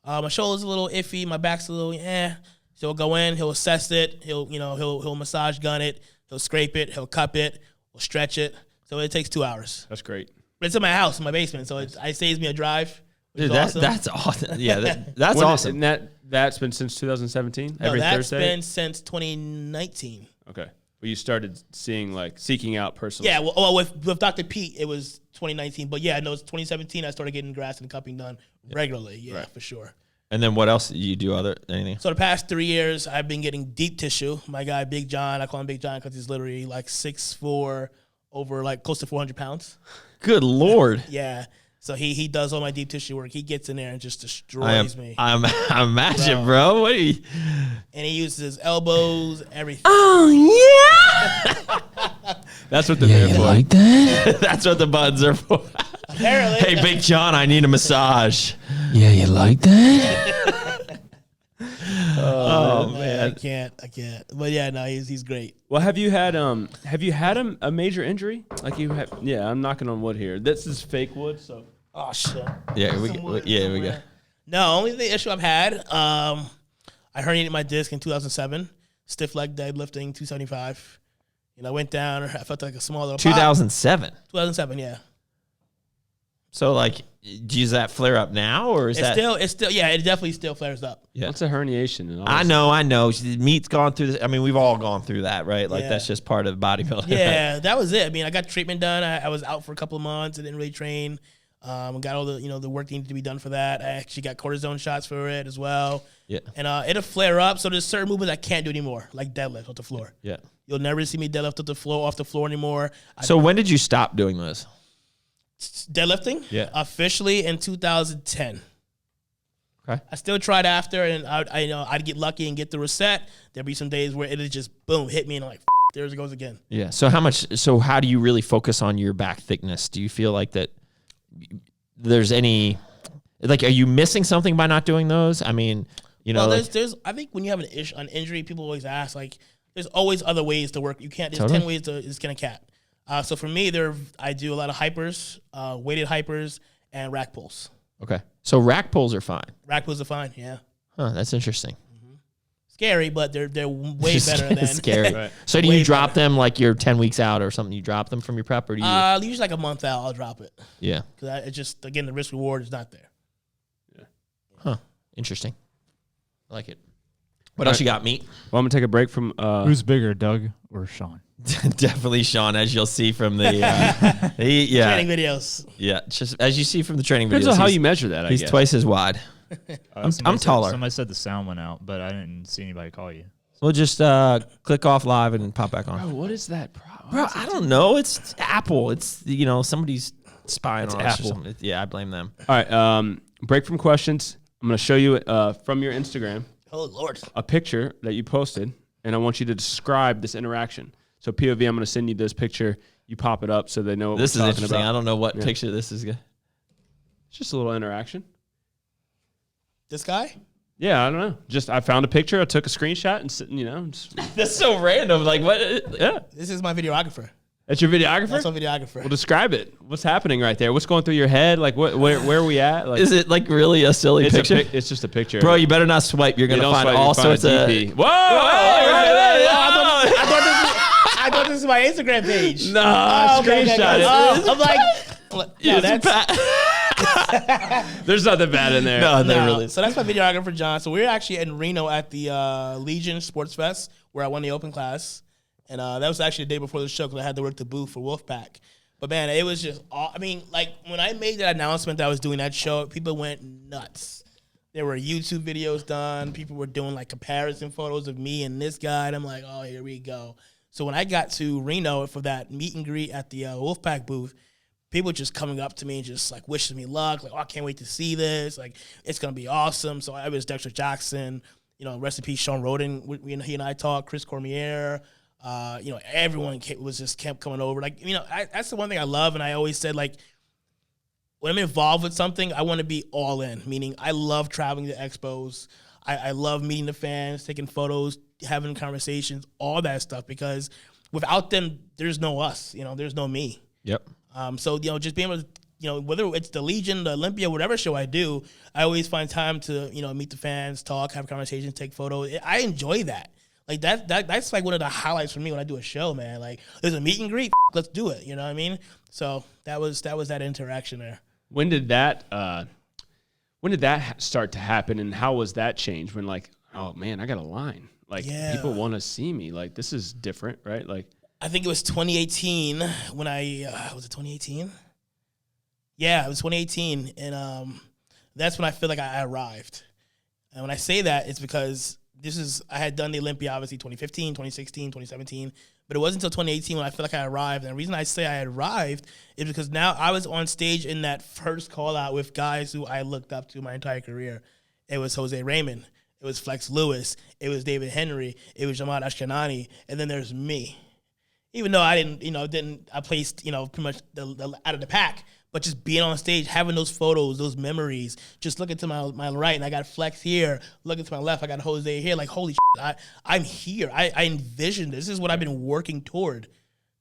My shoulder's a little iffy. My back's a little, So he'll go in. He'll assess it. He'll massage gun it. He'll scrape it. He'll cup it. We'll stretch it. So it takes 2 hours. That's great. But it's in my house, in my basement. So it saves me a drive. Dude, that's awesome. Yeah, that's awesome. And that's been since 2017? No, every that's Thursday? been since 2019. Okay. Well, you started seeking out personal. Yeah, well, with Dr. Pete, it was 2019. But yeah, no, it's 2017. I started getting grass and cupping done regularly. Yeah, right. For sure. And then what else do you do anything? So the past 3 years, I've been getting deep tissue. My guy, Big John, I call him Big John because he's literally like 6'4", over like close to 400 pounds. Good Lord. Yeah. So he does all my deep tissue work. He gets in there and just destroys me. I imagine, bro. What are you? And he uses his elbows, everything. Oh, yeah. That's what they're there for. Like that? That's what the buttons are for. Apparently. Hey, Big John, I need a massage. Yeah, you like that? Oh man, I can't. But yeah, no, he's great. Well, have you had a major injury? Like you have? Yeah, I'm knocking on wood here. This is fake wood, so. Oh shit. Yeah, we go. No, only the issue I've had. I herniated my disc in 2007. Stiff leg deadlifting, 275. I went down. I felt like a small little. 2007. 2007, yeah. So, like, does that flare up now, or is it's still, yeah, it definitely still flares up. Yeah, it's a herniation. And all I know. Meat's gone through this. I mean, we've all gone through that, right? Like, that's just part of bodybuilding. Yeah, that was it. I mean, I got treatment done. I was out for a couple of months. I didn't really train. Got all the the work that needed to be done for that. I actually got cortisone shots for it as well. Yeah, and it'll flare up. So there's certain movements I can't do anymore, like deadlift off the floor. Yeah, you'll never see me deadlift off the floor anymore. So when did you stop doing this? Deadlifting? Yeah. Officially in 2010. Okay. I still tried after, and I'd get lucky and get the reset. There'd be some days where it'd just boom hit me, and I'm like, there it goes again. Yeah. So how do you really focus on your back thickness? Do you feel like that there's any, like, are you missing something by not doing those? I mean, there's I think when you have an injury, people always ask, like, there's always other ways to work. You can't. There's 10 ways to skin a cat. So for me, I do a lot of hypers, weighted hypers, and rack pulls. Okay. So rack pulls are fine. Rack pulls are fine, yeah. Huh, that's interesting. scary, but they're way better than scary. Right. So do Way you drop them like you're 10 weeks out or something? You drop them from your prep, or do you? Usually like a month out, I'll drop it Yeah. because it just again the risk reward is not there. Huh. Interesting. I like it. What else you got, Meat? Well, I'm gonna take a break from. Who's bigger, Doug or Shaun? Definitely Shaun, as you'll see from the Training videos. Yeah, just as you see from the training Depends videos. on how he's- you measure that. I He's guess. twice as wide. I'm taller. Somebody said the sound went out, but I didn't see anybody call you. We'll just click off live and pop back on. Bro, what is that problem? Bro, I don't know. It's Apple. It's somebody's spying on us or Apple. something. Yeah, I blame them. All right. Break from questions. I'm gonna show you from your Instagram Oh Lord. a picture that you posted, and I want you to describe this interaction. So POV, I'm gonna send you this picture. You pop it up so they know what This we're is talking interesting. about. I don't know what picture this is. It's just a little interaction. This guy? Yeah, I don't know. Just I found a picture. I took a screenshot and just, That's so random. Like what? yeah. This is my videographer. That's your videographer. That's my videographer. Well, describe it. What's happening right there? What's going through your head? Like where are we at? Like Is it like really a silly it's picture? it's just a picture. Bro, you better not swipe. You're gonna don't find swipe, all you find a sorts of. DP. Whoa! I thought this was my Instagram page. No, Okay, screenshot it. I'm like, no, that's There's nothing bad in there. No, no. really. So that's my videographer, John. So we're actually in Reno at the Legion Sports Fest where I won the open class. And that was actually the day before the show because I had to work the booth for Wolfpack. But, man, it was just I mean, like, when I made that announcement that I was doing that show, people went nuts. There were YouTube videos done. People were doing, like, comparison photos of me and this guy. And I'm like, oh, here we go. So when I got to Reno for that meet and greet at the Wolfpack booth, people just coming up to me and just, like, wishing me luck. Like, oh, I can't wait to see this. Like, it's going to be awesome. So I was Dexter Jackson, rest in peace, Sean Roden. He and I talked, Chris Cormier. Everyone kept coming over. Like, that's the one thing I love. And I always said, like, when I'm involved with something, I want to be all in, meaning I love traveling to expos. I love meeting the fans, taking photos, having conversations, all that stuff, because without them, there's no us, there's no me. Yep. So, just being able to, whether it's the Legion, the Olympia, whatever show I do, I always find time to, meet the fans, talk, have conversations, take photos. I enjoy that. Like that's like one of the highlights for me when I do a show, man. Like there's a meet and greet, let's do it. You know what I mean? So that was that interaction there. When did that start to happen, and how was that change? When like, oh man, I got a line. Like people want to see me. Like this is different, right? Like I think it was 2018 when was it 2018? Yeah, it was 2018, and that's when I feel like I arrived. And when I say that, it's because I had done the Olympia, obviously, 2015, 2016, 2017, but it wasn't until 2018 when I feel like I arrived. And the reason I say I arrived is because now I was on stage in that first call out with guys who I looked up to my entire career. It was Jose Raymond. It was Flex Lewis. It was David Henry. It was Jamal Ashkenani. And then there's me. Even though I I placed, pretty much out of the pack. But just being on stage, having those photos, those memories, just looking to my right, and I got Flex here. Looking to my left, I got Jose here. Like, holy shit, I'm here. I envisioned this. This is what I've been working toward.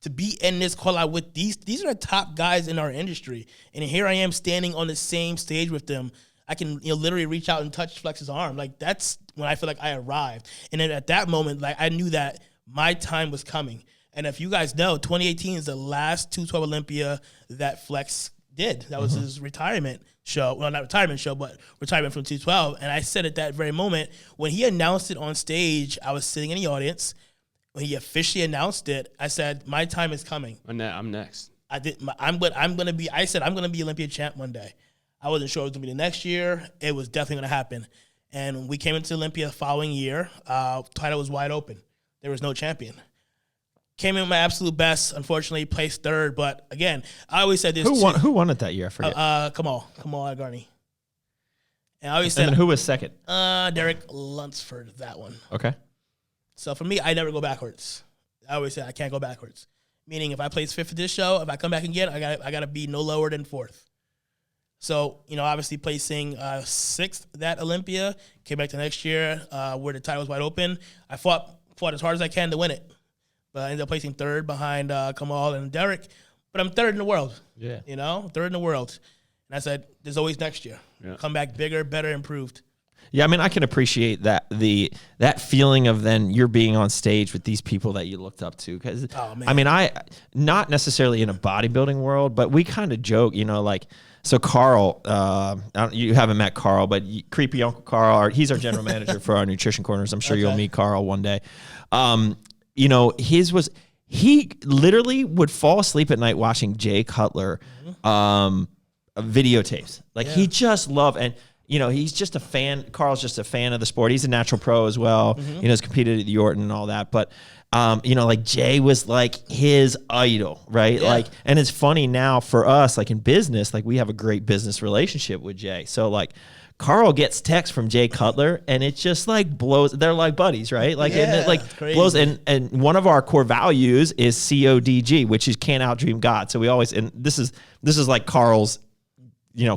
To be in this call out with these are the top guys in our industry. And here I am standing on the same stage with them. I can literally reach out and touch Flex's arm. Like, that's when I feel like I arrived. And then at that moment, like, I knew that my time was coming. And if you guys know, 2018 is the last 212 Olympia that Flex did. That was his retirement show. Well, not retirement show, but retirement from 212. And I said at that very moment, when he announced it on stage, I was sitting in the audience. When he officially announced it, I said, my time is coming. I'm next. I'm gonna be Olympia champ one day. I wasn't sure it was gonna be the next year. It was definitely gonna happen. And we came into Olympia the following year. Title was wide open. There was no champion. Came in my absolute best. Unfortunately, placed third. But again, I always said this. Who won it that year? I forget. Kamal Garni. And I always said, and then who was second? Derek Lunsford, that one. Okay. So for me, I never go backwards. I always say I can't go backwards. Meaning, if I place fifth at this show, if I come back again, I gotta be no lower than fourth. So obviously placing sixth that Olympia, came back the next year where the title was wide open. I fought as hard as I can to win it. But I ended up placing third behind Kamal and Derek. But I'm third in the world. Yeah. Third in the world. And I said, there's always next year. Yeah. Come back bigger, better, improved. Yeah, I mean, I can appreciate that feeling of then you're being on stage with these people that you looked up to. Because I mean, not necessarily in a bodybuilding world, but we kind of joke, like. So Carl, you haven't met Carl, but creepy Uncle Carl, he's our general manager for our nutrition corners. I'm sure you'll meet Carl one day. He literally would fall asleep at night watching Jay Cutler videotapes. He just loved, and he's just a fan. Carl's just a fan of the sport. He's a natural pro as well. He's competed at the Orton and all that. But Jay was his idol, right? Yeah. And it's funny now for us, in business, we have a great business relationship with Jay. So Carl gets texts from Jay Cutler, and it just blows. They're like buddies, right? And it blows. And one of our core values is CODG, which is can't outdream God. So we always, and this is Carl's,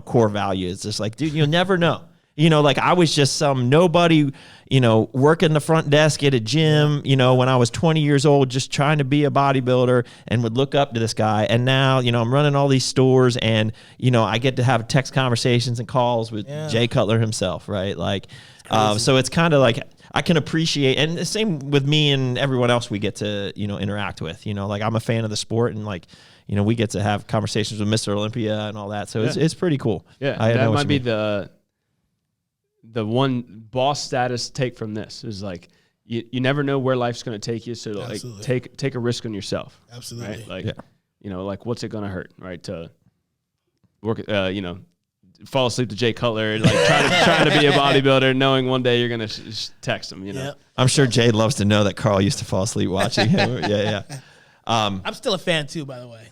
core value. It's just dude, you'll never know. I was just some nobody, working the front desk at a gym, when I was 20 years old, just trying to be a bodybuilder, and would look up to this guy. And now, I'm running all these stores, and, I get to have text conversations and calls with Jay Cutler himself, right? So it's kind of I can appreciate, and the same with me and everyone else we get to, interact with, I'm a fan of the sport, and we get to have conversations with Mr. Olympia and all that. So it's pretty cool. Yeah, that might be the one boss status take from this is you never know where life's going to take you. So take a risk on yourself. Absolutely. Right? What's it going to hurt, right? To work, fall asleep to Jay Cutler, trying to be a bodybuilder, knowing one day you're going to text him, Yep. I'm sure Jay loves to know that Carl used to fall asleep watching him. Yeah. I'm still a fan too, by the way.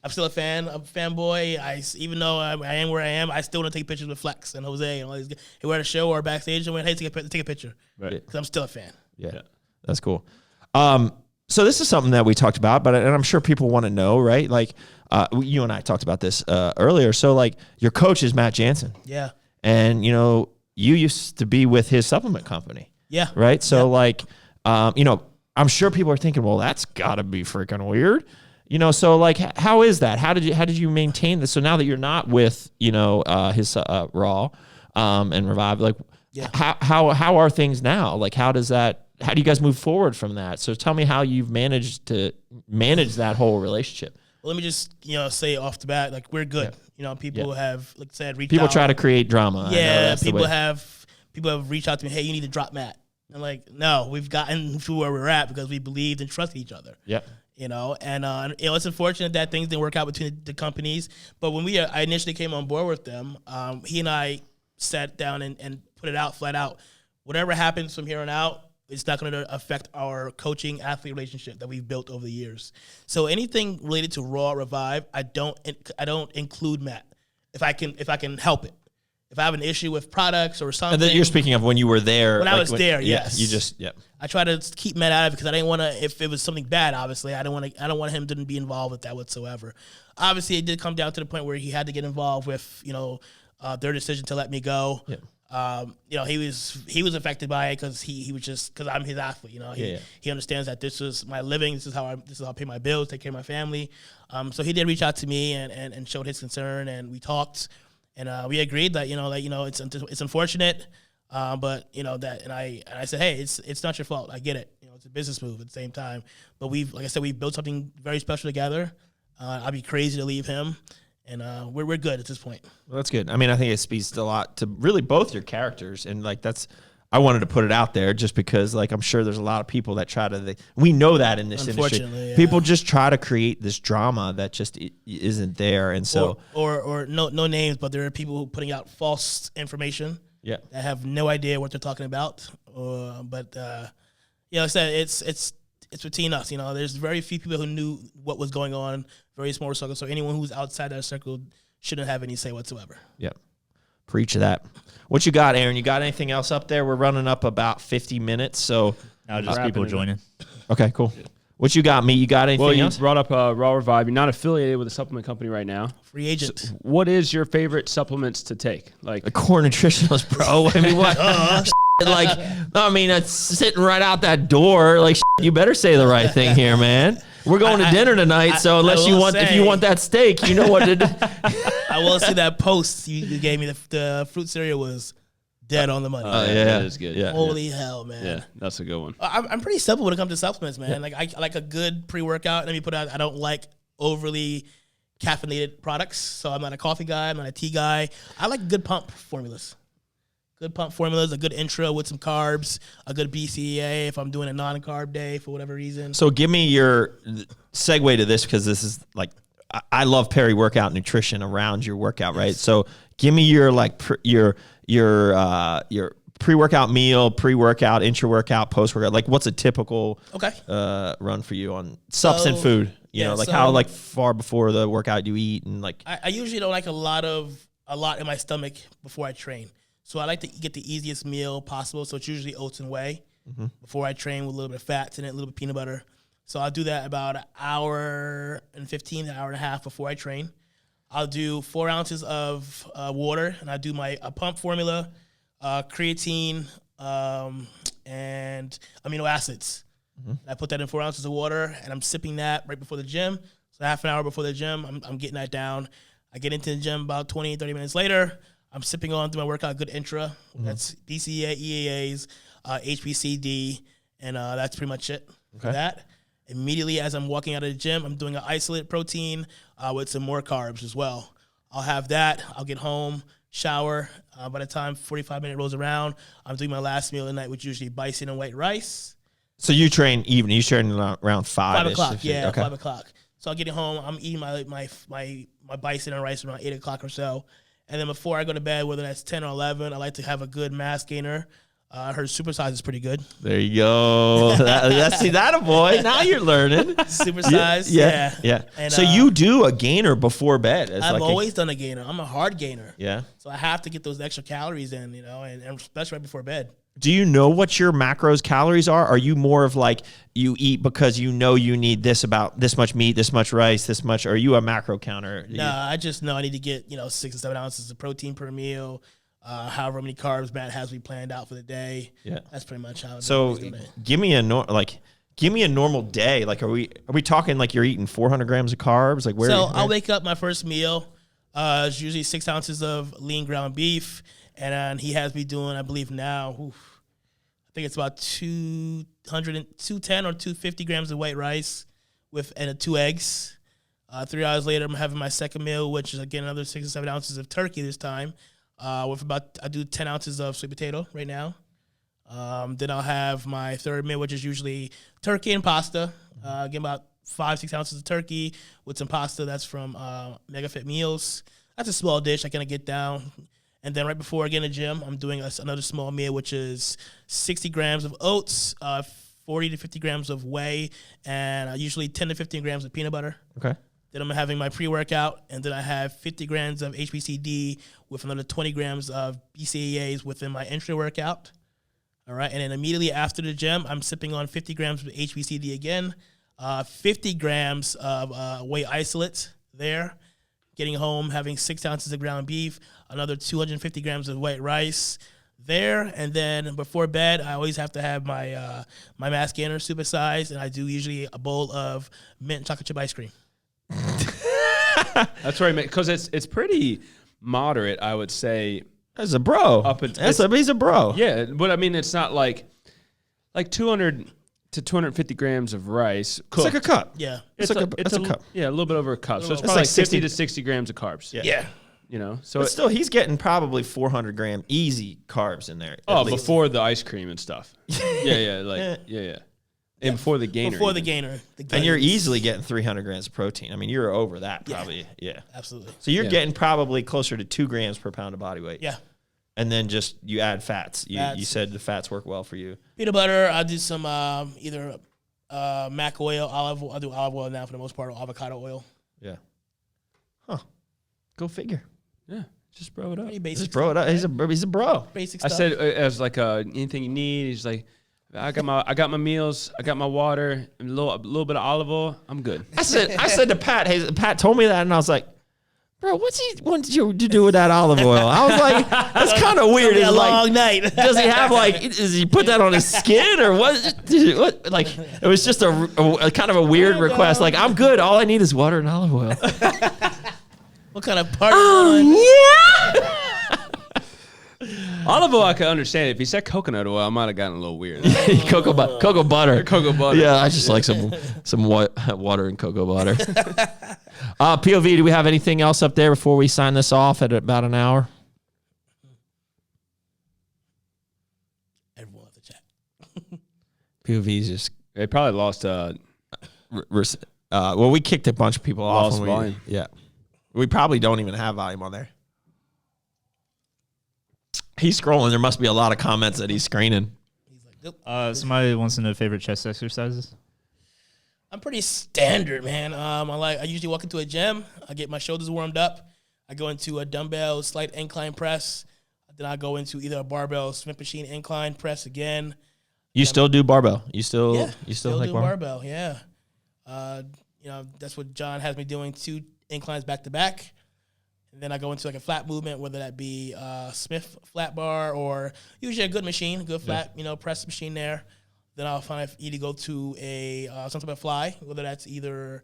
I'm still a fan. I'm a fanboy. Even though I am where I am, I still want to take pictures with Flex and Jose and all these guys. Hey, we're at a show or backstage, and we're hey, take a picture. Right. Because I'm still a fan. Yeah. That's cool. So this is something that we talked about, and I'm sure people want to know, right? You and I talked about this earlier. So your coach is Matt Jansen. Yeah. And you used to be with his supplement company. Yeah. Right. So I'm sure people are thinking, well, that's got to be freaking weird. So how is that? How did you maintain this? So now that you're not with, his Raw and Revive, how are things now? How do you guys move forward from that? So tell me how you've managed to manage that whole relationship. Well, let me just, say off the bat, we're good. Yeah. People have, like I said, reached people out. People try to create drama. Yeah, people have reached out to me, hey, you need to drop Matt. And no, we've gotten to where we're at because we believed and trusted each other. Yeah. It's unfortunate that things didn't work out between the companies. But when I initially came on board with them, he and I sat down and put it out flat out. Whatever happens from here on out, it's not going to affect our coaching-athlete relationship that we've built over the years. So anything related to Raw, Revive, I don't include Matt if I can help it. If I have an issue with products or something. And you're speaking of when you were there. When I was there, yes. You just, I try to keep Matt out of it because I didn't want to, if it was something bad, obviously, I don't want him to be involved with that whatsoever. Obviously, it did come down to the point where he had to get involved with, their decision to let me go. Yeah. He was affected by it because he was just, because I'm his athlete, He understands that this is my living, this is how I pay my bills, take care of my family. So he did reach out to me and showed his concern, and we talked. And we agreed that it's unfortunate, but I said, hey, it's not your fault. I get it. It's a business move at the same time. But we've built something very special together. I'd be crazy to leave him, and we're good at this point. Well, that's good. I mean, I think it speaks a lot to really both your characters, and I wanted to put it out there just because, I'm sure there's a lot of people that try to. We know that in this industry, yeah. People just try to create this drama that just isn't there, and so or no names, but there are people who are putting out false information. Yeah, that have no idea what they're talking about. Like I said, it's between us. There's very few people who knew what was going on. Very small circle. So anyone who's outside that circle shouldn't have any say whatsoever. Yeah. Preach that. What you got, Aaron? You got anything else up there? We're running up about 50 minutes, so now just people joining. Okay, cool. What you got, me? You got anything else? You brought up Raw Revive. You're not affiliated with a supplement company right now. Free agent. So what is your favorite supplements to take? A core nutritionalist, bro. I mean, what? like, I mean, it's sitting right out that door. Like, you better say the right thing here, man. We're going to dinner tonight, so unless if you want that steak, you know what to do. I will see that post you gave me. The fruit cereal was dead on the money. Yeah, that is good. Yeah. Holy hell, man. Yeah, that's a good one. I'm pretty simple when it comes to supplements, man. Like I like a good pre-workout. Let me put out. I don't like overly caffeinated products, so I'm not a coffee guy. I'm not a tea guy. I like good pump formulas. Good pump formulas, a good intro with some carbs, a good BCAA if I'm doing a non-carb day for whatever reason. So give me your segue to this, because this is like, I love peri-workout nutrition around your workout, right? So give me your like your pre-workout meal, pre-workout, intra-workout, post-workout. Like, what's a typical run for you on subs and food? You know, like how like far before the workout you eat, and like I usually don't like a lot in my stomach before I train. So I like to get the easiest meal possible. So it's usually oats and whey before I train, with a little bit of fats in it, a little bit of peanut butter. So I'll do that about an hour and 15 to an hour and a half before I train. I'll do 4 ounces of water, and I do my pump formula, creatine, and amino acids. I put that in 4 ounces of water, and I'm sipping that right before the gym. So half an hour before the gym, I'm getting that down. I get into the gym about 20, 30 minutes later. I'm sipping on through my workout, good intra. That's BCAA, EAAs, HBCD, and that's pretty much it for that. Immediately as I'm walking out of the gym, I'm doing an isolate protein with some more carbs as well. I'll have that. I'll get home, shower. By the time 45-minute rolls around, I'm doing my last meal of the night, which is usually bison and white rice. So you train evening. You train around 5 o'clock. Yeah, 5 o'clock. So I'll get home. I'm eating my bison and rice around 8 o'clock or so. And then before I go to bed, whether that's 10 or 11, I like to have a good mass gainer. I heard supersize is pretty good. There you go. See that, a boy. Now you're learning. Supersize, yeah. And, so you do a gainer before bed. I've always done a gainer. I'm a hard gainer. Yeah. So I have to get those extra calories in, and especially right before bed. Do you know what your macros calories are? Are you more of like you eat because you know you need about this much meat, this much rice, this much? Or are you a macro counter? No, I just know I need to get 6 or 7 ounces of protein per meal. However many carbs Matt has me planned out for the day. Yeah, that's pretty much how. So give me a normal day. Like, are we talking like you're eating 400 grams of carbs? Like where? So I'll wake up. My first meal is usually 6 ounces of lean ground beef, and he has me doing, I believe now, I think it's about 210 or 250 grams of white rice and 2 eggs. 3 hours later, I'm having my second meal, which is again another 6 or 7 ounces of turkey this time. I do 10 ounces of sweet potato right now. Then I'll have my third meal, which is usually turkey and pasta. Again, about 5-6 ounces of turkey with some pasta. That's from MegaFit Meals. That's a small dish I kind of get down. And then right before I get in the gym, I'm doing another small meal, which is 60 grams of oats, 40 to 50 grams of whey, and usually 10 to 15 grams of peanut butter. Okay. Then I'm having my pre-workout, and then I have 50 grams of HBCD with another 20 grams of BCAAs within my intra-workout. All right, and then immediately after the gym, I'm sipping on 50 grams of HBCD again, 50 grams of whey isolate there. Getting home, having 6 ounces of ground beef, another 250 grams of white rice there. And then before bed, I always have to have my my mass gainer supersized, and I do usually a bowl of mint chocolate chip ice cream. That's right, because it's pretty moderate, I would say. As a bro. He's a bro. Yeah, but I mean, it's not like 200 to 250 grams of rice. Cooked. It's like a cup. Yeah. It's a cup. Yeah, a little bit over a cup. So it's probably like 50 to 60 grams of carbs. Yeah. So but still, he's getting probably 400 gram easy carbs in there. Oh, before the ice cream and stuff. Yeah. And before the gainer. Before the gainer. And you're easily getting 300 grams of protein. I mean, you're over that probably. Yeah. Absolutely. So you're getting probably closer to 2 grams per pound of body weight. Yeah. And then just you add fats. You said the fats work well for you. Peanut butter. I do some either mac oil, olive oil. I do olive oil now for the most part, or avocado oil. Yeah. Huh. Go figure. Yeah. Just bro it up. Just bro it up. He's a bro. Basic stuff. I said as like anything you need. He's like, I got my meals. I got my water. And a little bit of olive oil. I'm good. I said to Pat. Hey, Pat told me that, and I was like, bro, what's he wanted you to do with that olive oil? I was like, that's kind of weird. It's It's a like, long night. does he have like, does he put that on his skin or what? Like, it was just a kind of a weird request. Like, I'm good. All I need is water and olive oil. What kind of party? Yeah. Olive oil, I can understand. If he said coconut oil, I might have gotten a little weird. Cocoa butter. Cocoa butter. Yeah, I just like some water and cocoa butter. POV, do we have anything else up there before we sign this off at about an hour? Everyone left the chat. POV's just They probably lost. well, we kicked a bunch of people off. Lost volume. Yeah, we probably don't even have volume on there. He's scrolling. There must be a lot of comments that he's screening. He's like, nope. Somebody wants to know favorite chest exercises. I'm pretty standard, man. I usually walk into a gym. I get my shoulders warmed up. I go into a dumbbell slight incline press. Then I go into either a barbell Smith machine incline press again. You still do barbell? You still like do barbell? barbell? Yeah. That's what John has me doing, 2 inclines back to back. And then I go into like a flat movement, whether that be Smith flat bar or usually a good machine, good flat, press machine there. Then I'll find if either go to a some type of fly, whether that's either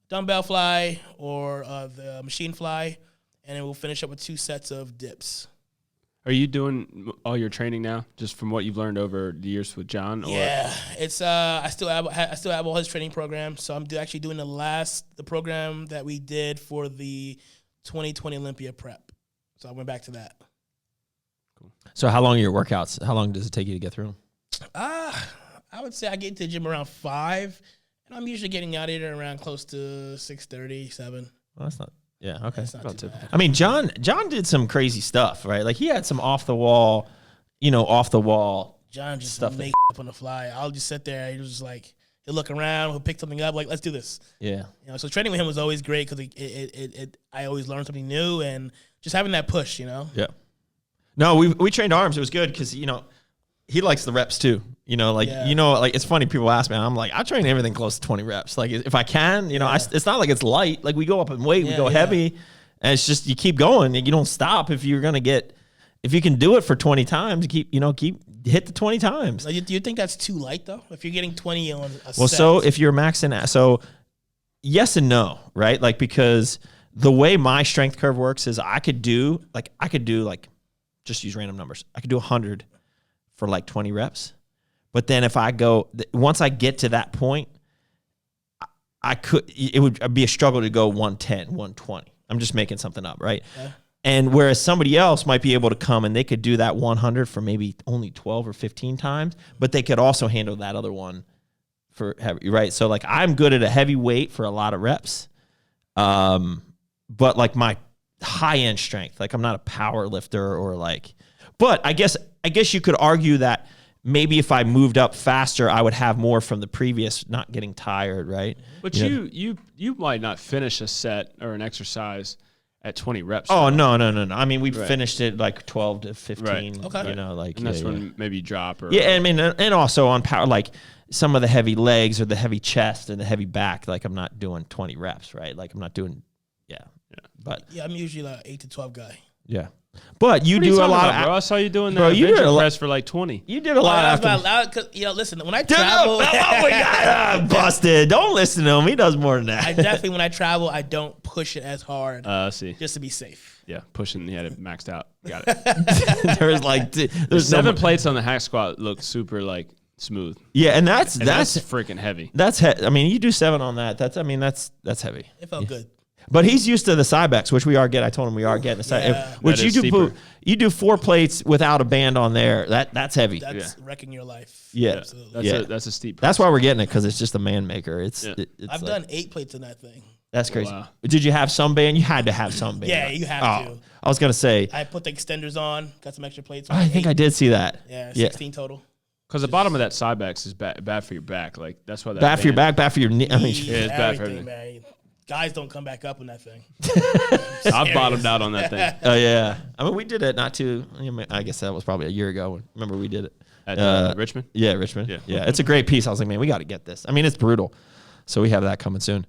dumbbell fly or the machine fly, and then we'll finish up with 2 sets of dips. Are you doing all your training now, just from what you've learned over the years with John? Or? Yeah, it's I still have all his training programs, so I'm actually doing the program that we did for the 2020 Olympia prep. So I went back to that. Cool. So how long are your workouts? How long does it take you to get through them? I would say I get to the gym around 5, and I'm usually getting out of there around close to 6:30, 7. Well, that's not. Yeah. Okay. That's not too bad. I mean, John did some crazy stuff, right? Like he had some off the wall. John just stuff make up on the fly. I'll just sit there. He was just like, he'll look around, he'll pick something up, like, let's do this. Yeah. So training with him was always great because I always learned something new and just having that push, Yeah. No, we trained arms. It was good because he likes the reps too. It's funny. People ask me, I'm like, I train everything close to 20 reps. Like if I can, it's not like it's light. Like we go up in weight, we go heavy, and it's just you keep going. You don't stop if you're gonna if you can do it for 20 times, keep hit the 20 times. Do you think that's too light though? If you're getting 20 on a well, set? so if you're maxing, so yes and no, right? Like because the way my strength curve works is I could do just use random numbers. I could do 100 for like 20 reps. But then if I once I get to that point, it would be a struggle to go 110, 120. I'm just making something up, right? Yeah. And whereas somebody else might be able to come and they could do that 100 for maybe only 12 or 15 times, but they could also handle that other one for heavy, right? So like I'm good at a heavy weight for a lot of reps. But like my high end strength, like I'm not a power lifter or like, but I guess you could argue that maybe if I moved up faster, I would have more from the previous not getting tired, right? But you might not finish a set or an exercise at 20 reps. Oh, no. I mean, we finished it like 12 to 15, right. Okay. And that's when maybe you drop. I mean, and also on power, like some of the heavy legs or the heavy chest and the heavy back, like I'm not doing 20 reps, right? Like I'm not doing, but. Yeah, I'm usually like 8 to 12 guy. Yeah. But you do a lot of. Bro, I saw you doing that. Bro, you did a press for like 20. You did a lot after. Listen, when I travel, my God, busted. Don't listen to him. He does more than that. I definitely, when I travel, I don't push it as hard. See, just to be safe. Yeah, pushing. He had it maxed out. Got it. There's 7 plates on the hack squat. Look super like smooth. Yeah, and that's freaking heavy. I mean, you do 7 on that. That's heavy. It felt good. But he's used to the Cybex, which we are getting. I told him we are getting the Cybex. Which you do 4 plates without a band on there. That's heavy. That's wrecking your life. Yeah, absolutely. That's a steep. That's why we're getting it because it's just a man maker. I've done 8 plates in that thing. That's crazy. Wow. Did you have some band? You had to have some band. Yeah, you have to. I was gonna say. I put the extenders on. Got some extra plates. I think I did see that. Yeah, 16 total. Because the bottom of that Cybex is bad for your back. Like that's why that bad for your back, bad for your knee. I mean, it's bad for everything. Man. Guys don't come back up on that thing. I bottomed out on that thing. Oh yeah. I mean, we did it not too. I guess that was probably a year ago. Remember we did it at Richmond. Yeah, Richmond. Yeah, it's a great piece. I was like, man, we got to get this. I mean, it's brutal. So we have that coming soon.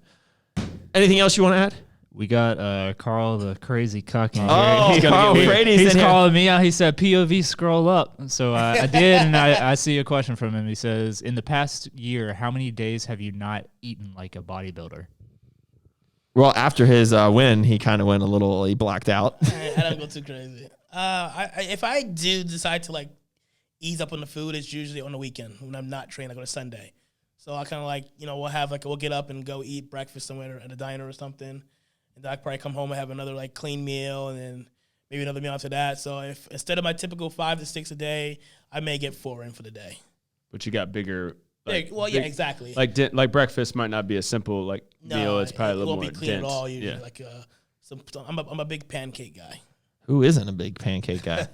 Anything else you want to add? We got Carl, the crazy cuck. In Oh, here. Carl Brady's He's in here. calling me out. He said, POV, scroll up. So I did, and I see a question from him. He says, in the past year, how many days have you not eaten like a bodybuilder? Well, after his win, he kind of went he blacked out. I don't go too crazy. If I do decide to like ease up on the food, it's usually on the weekend when I'm not training, like on a Sunday. So I kind of like, we'll get up and go eat breakfast somewhere at a diner or something. And then I probably come home and have another like clean meal and then maybe another meal after that. So if instead of my typical 5 to 6 a day, I may get 4 in for the day. But you got bigger. Yeah, exactly. Like breakfast might not be a simple meal. It's probably a little more it won't be clean dense. at all usually. Yeah. Like I'm a big pancake guy. Who isn't a big pancake guy?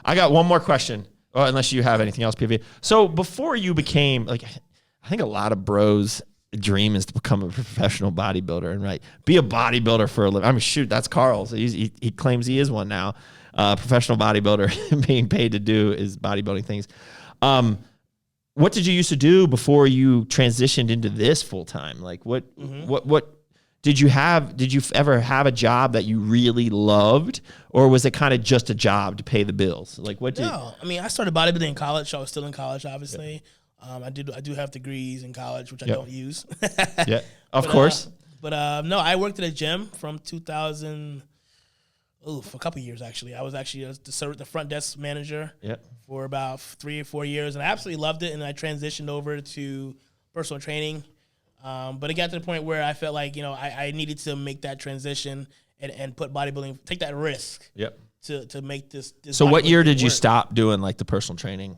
I got one more question. Oh, unless you have anything else, PV. So before you became I think a lot of bros' dream is to become a professional bodybuilder and be a bodybuilder for a living. I mean, shoot, that's Carl's. He claims he is one now. Professional bodybuilder, being paid to do his bodybuilding things. What did you used to do before you transitioned into this full time? Like what did you have? Did you ever have a job that you really loved, or was it kind of just a job to pay the bills? Like what did? No, I mean I started bodybuilding in college. So I was still in college, obviously. Yep. I do have degrees in college, which I don't use. Yeah, of course. No, I worked at a gym from 2000. For a couple of years actually. I was actually the front desk manager for about 3 or 4 years, and I absolutely loved it. And I transitioned over to personal training, but it got to the point where I felt like I needed to make that transition and put bodybuilding, take that risk. Yep. To make this. So what year did you stop doing like the personal training?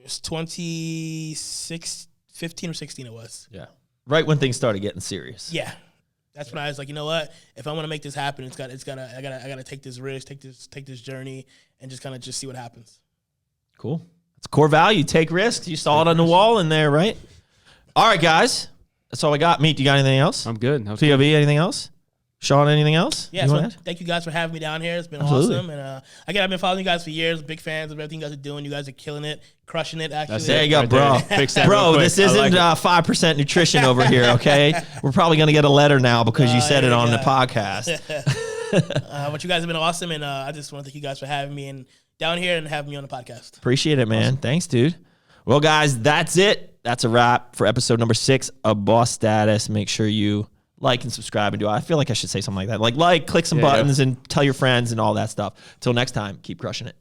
It's 2015 or 16 it was. Yeah. Right when things started getting serious. Yeah. That's when I was like, you know what? If I want to make this happen, I gotta take this risk, take this journey, and just see what happens. Cool. It's core value. Take risks. You saw it on the wall in there, right? All right, guys. That's all I got. Meat, you got anything else? I'm good. POV, anything else? Sean, anything else? Yeah, so thank you guys for having me down here. It's been awesome. And again, I've been following you guys for years. Big fans of everything you guys are doing. You guys are killing it, crushing it, actually. There you go, bro. Fix that bro, real quick. this isn't 5% nutrition over here, okay? We're probably going to get a letter now because you said it on the podcast. But you guys have been awesome, and I just want to thank you guys for having me and down here and having me on the podcast. Appreciate it, man. Awesome. Thanks, dude. Well, guys, that's it. That's a wrap for episode number 6 of Boss Status. Make sure you like and subscribe and do. I feel like I should say something like that. Click some buttons and tell your friends and all that stuff. Till next time, keep crushing it.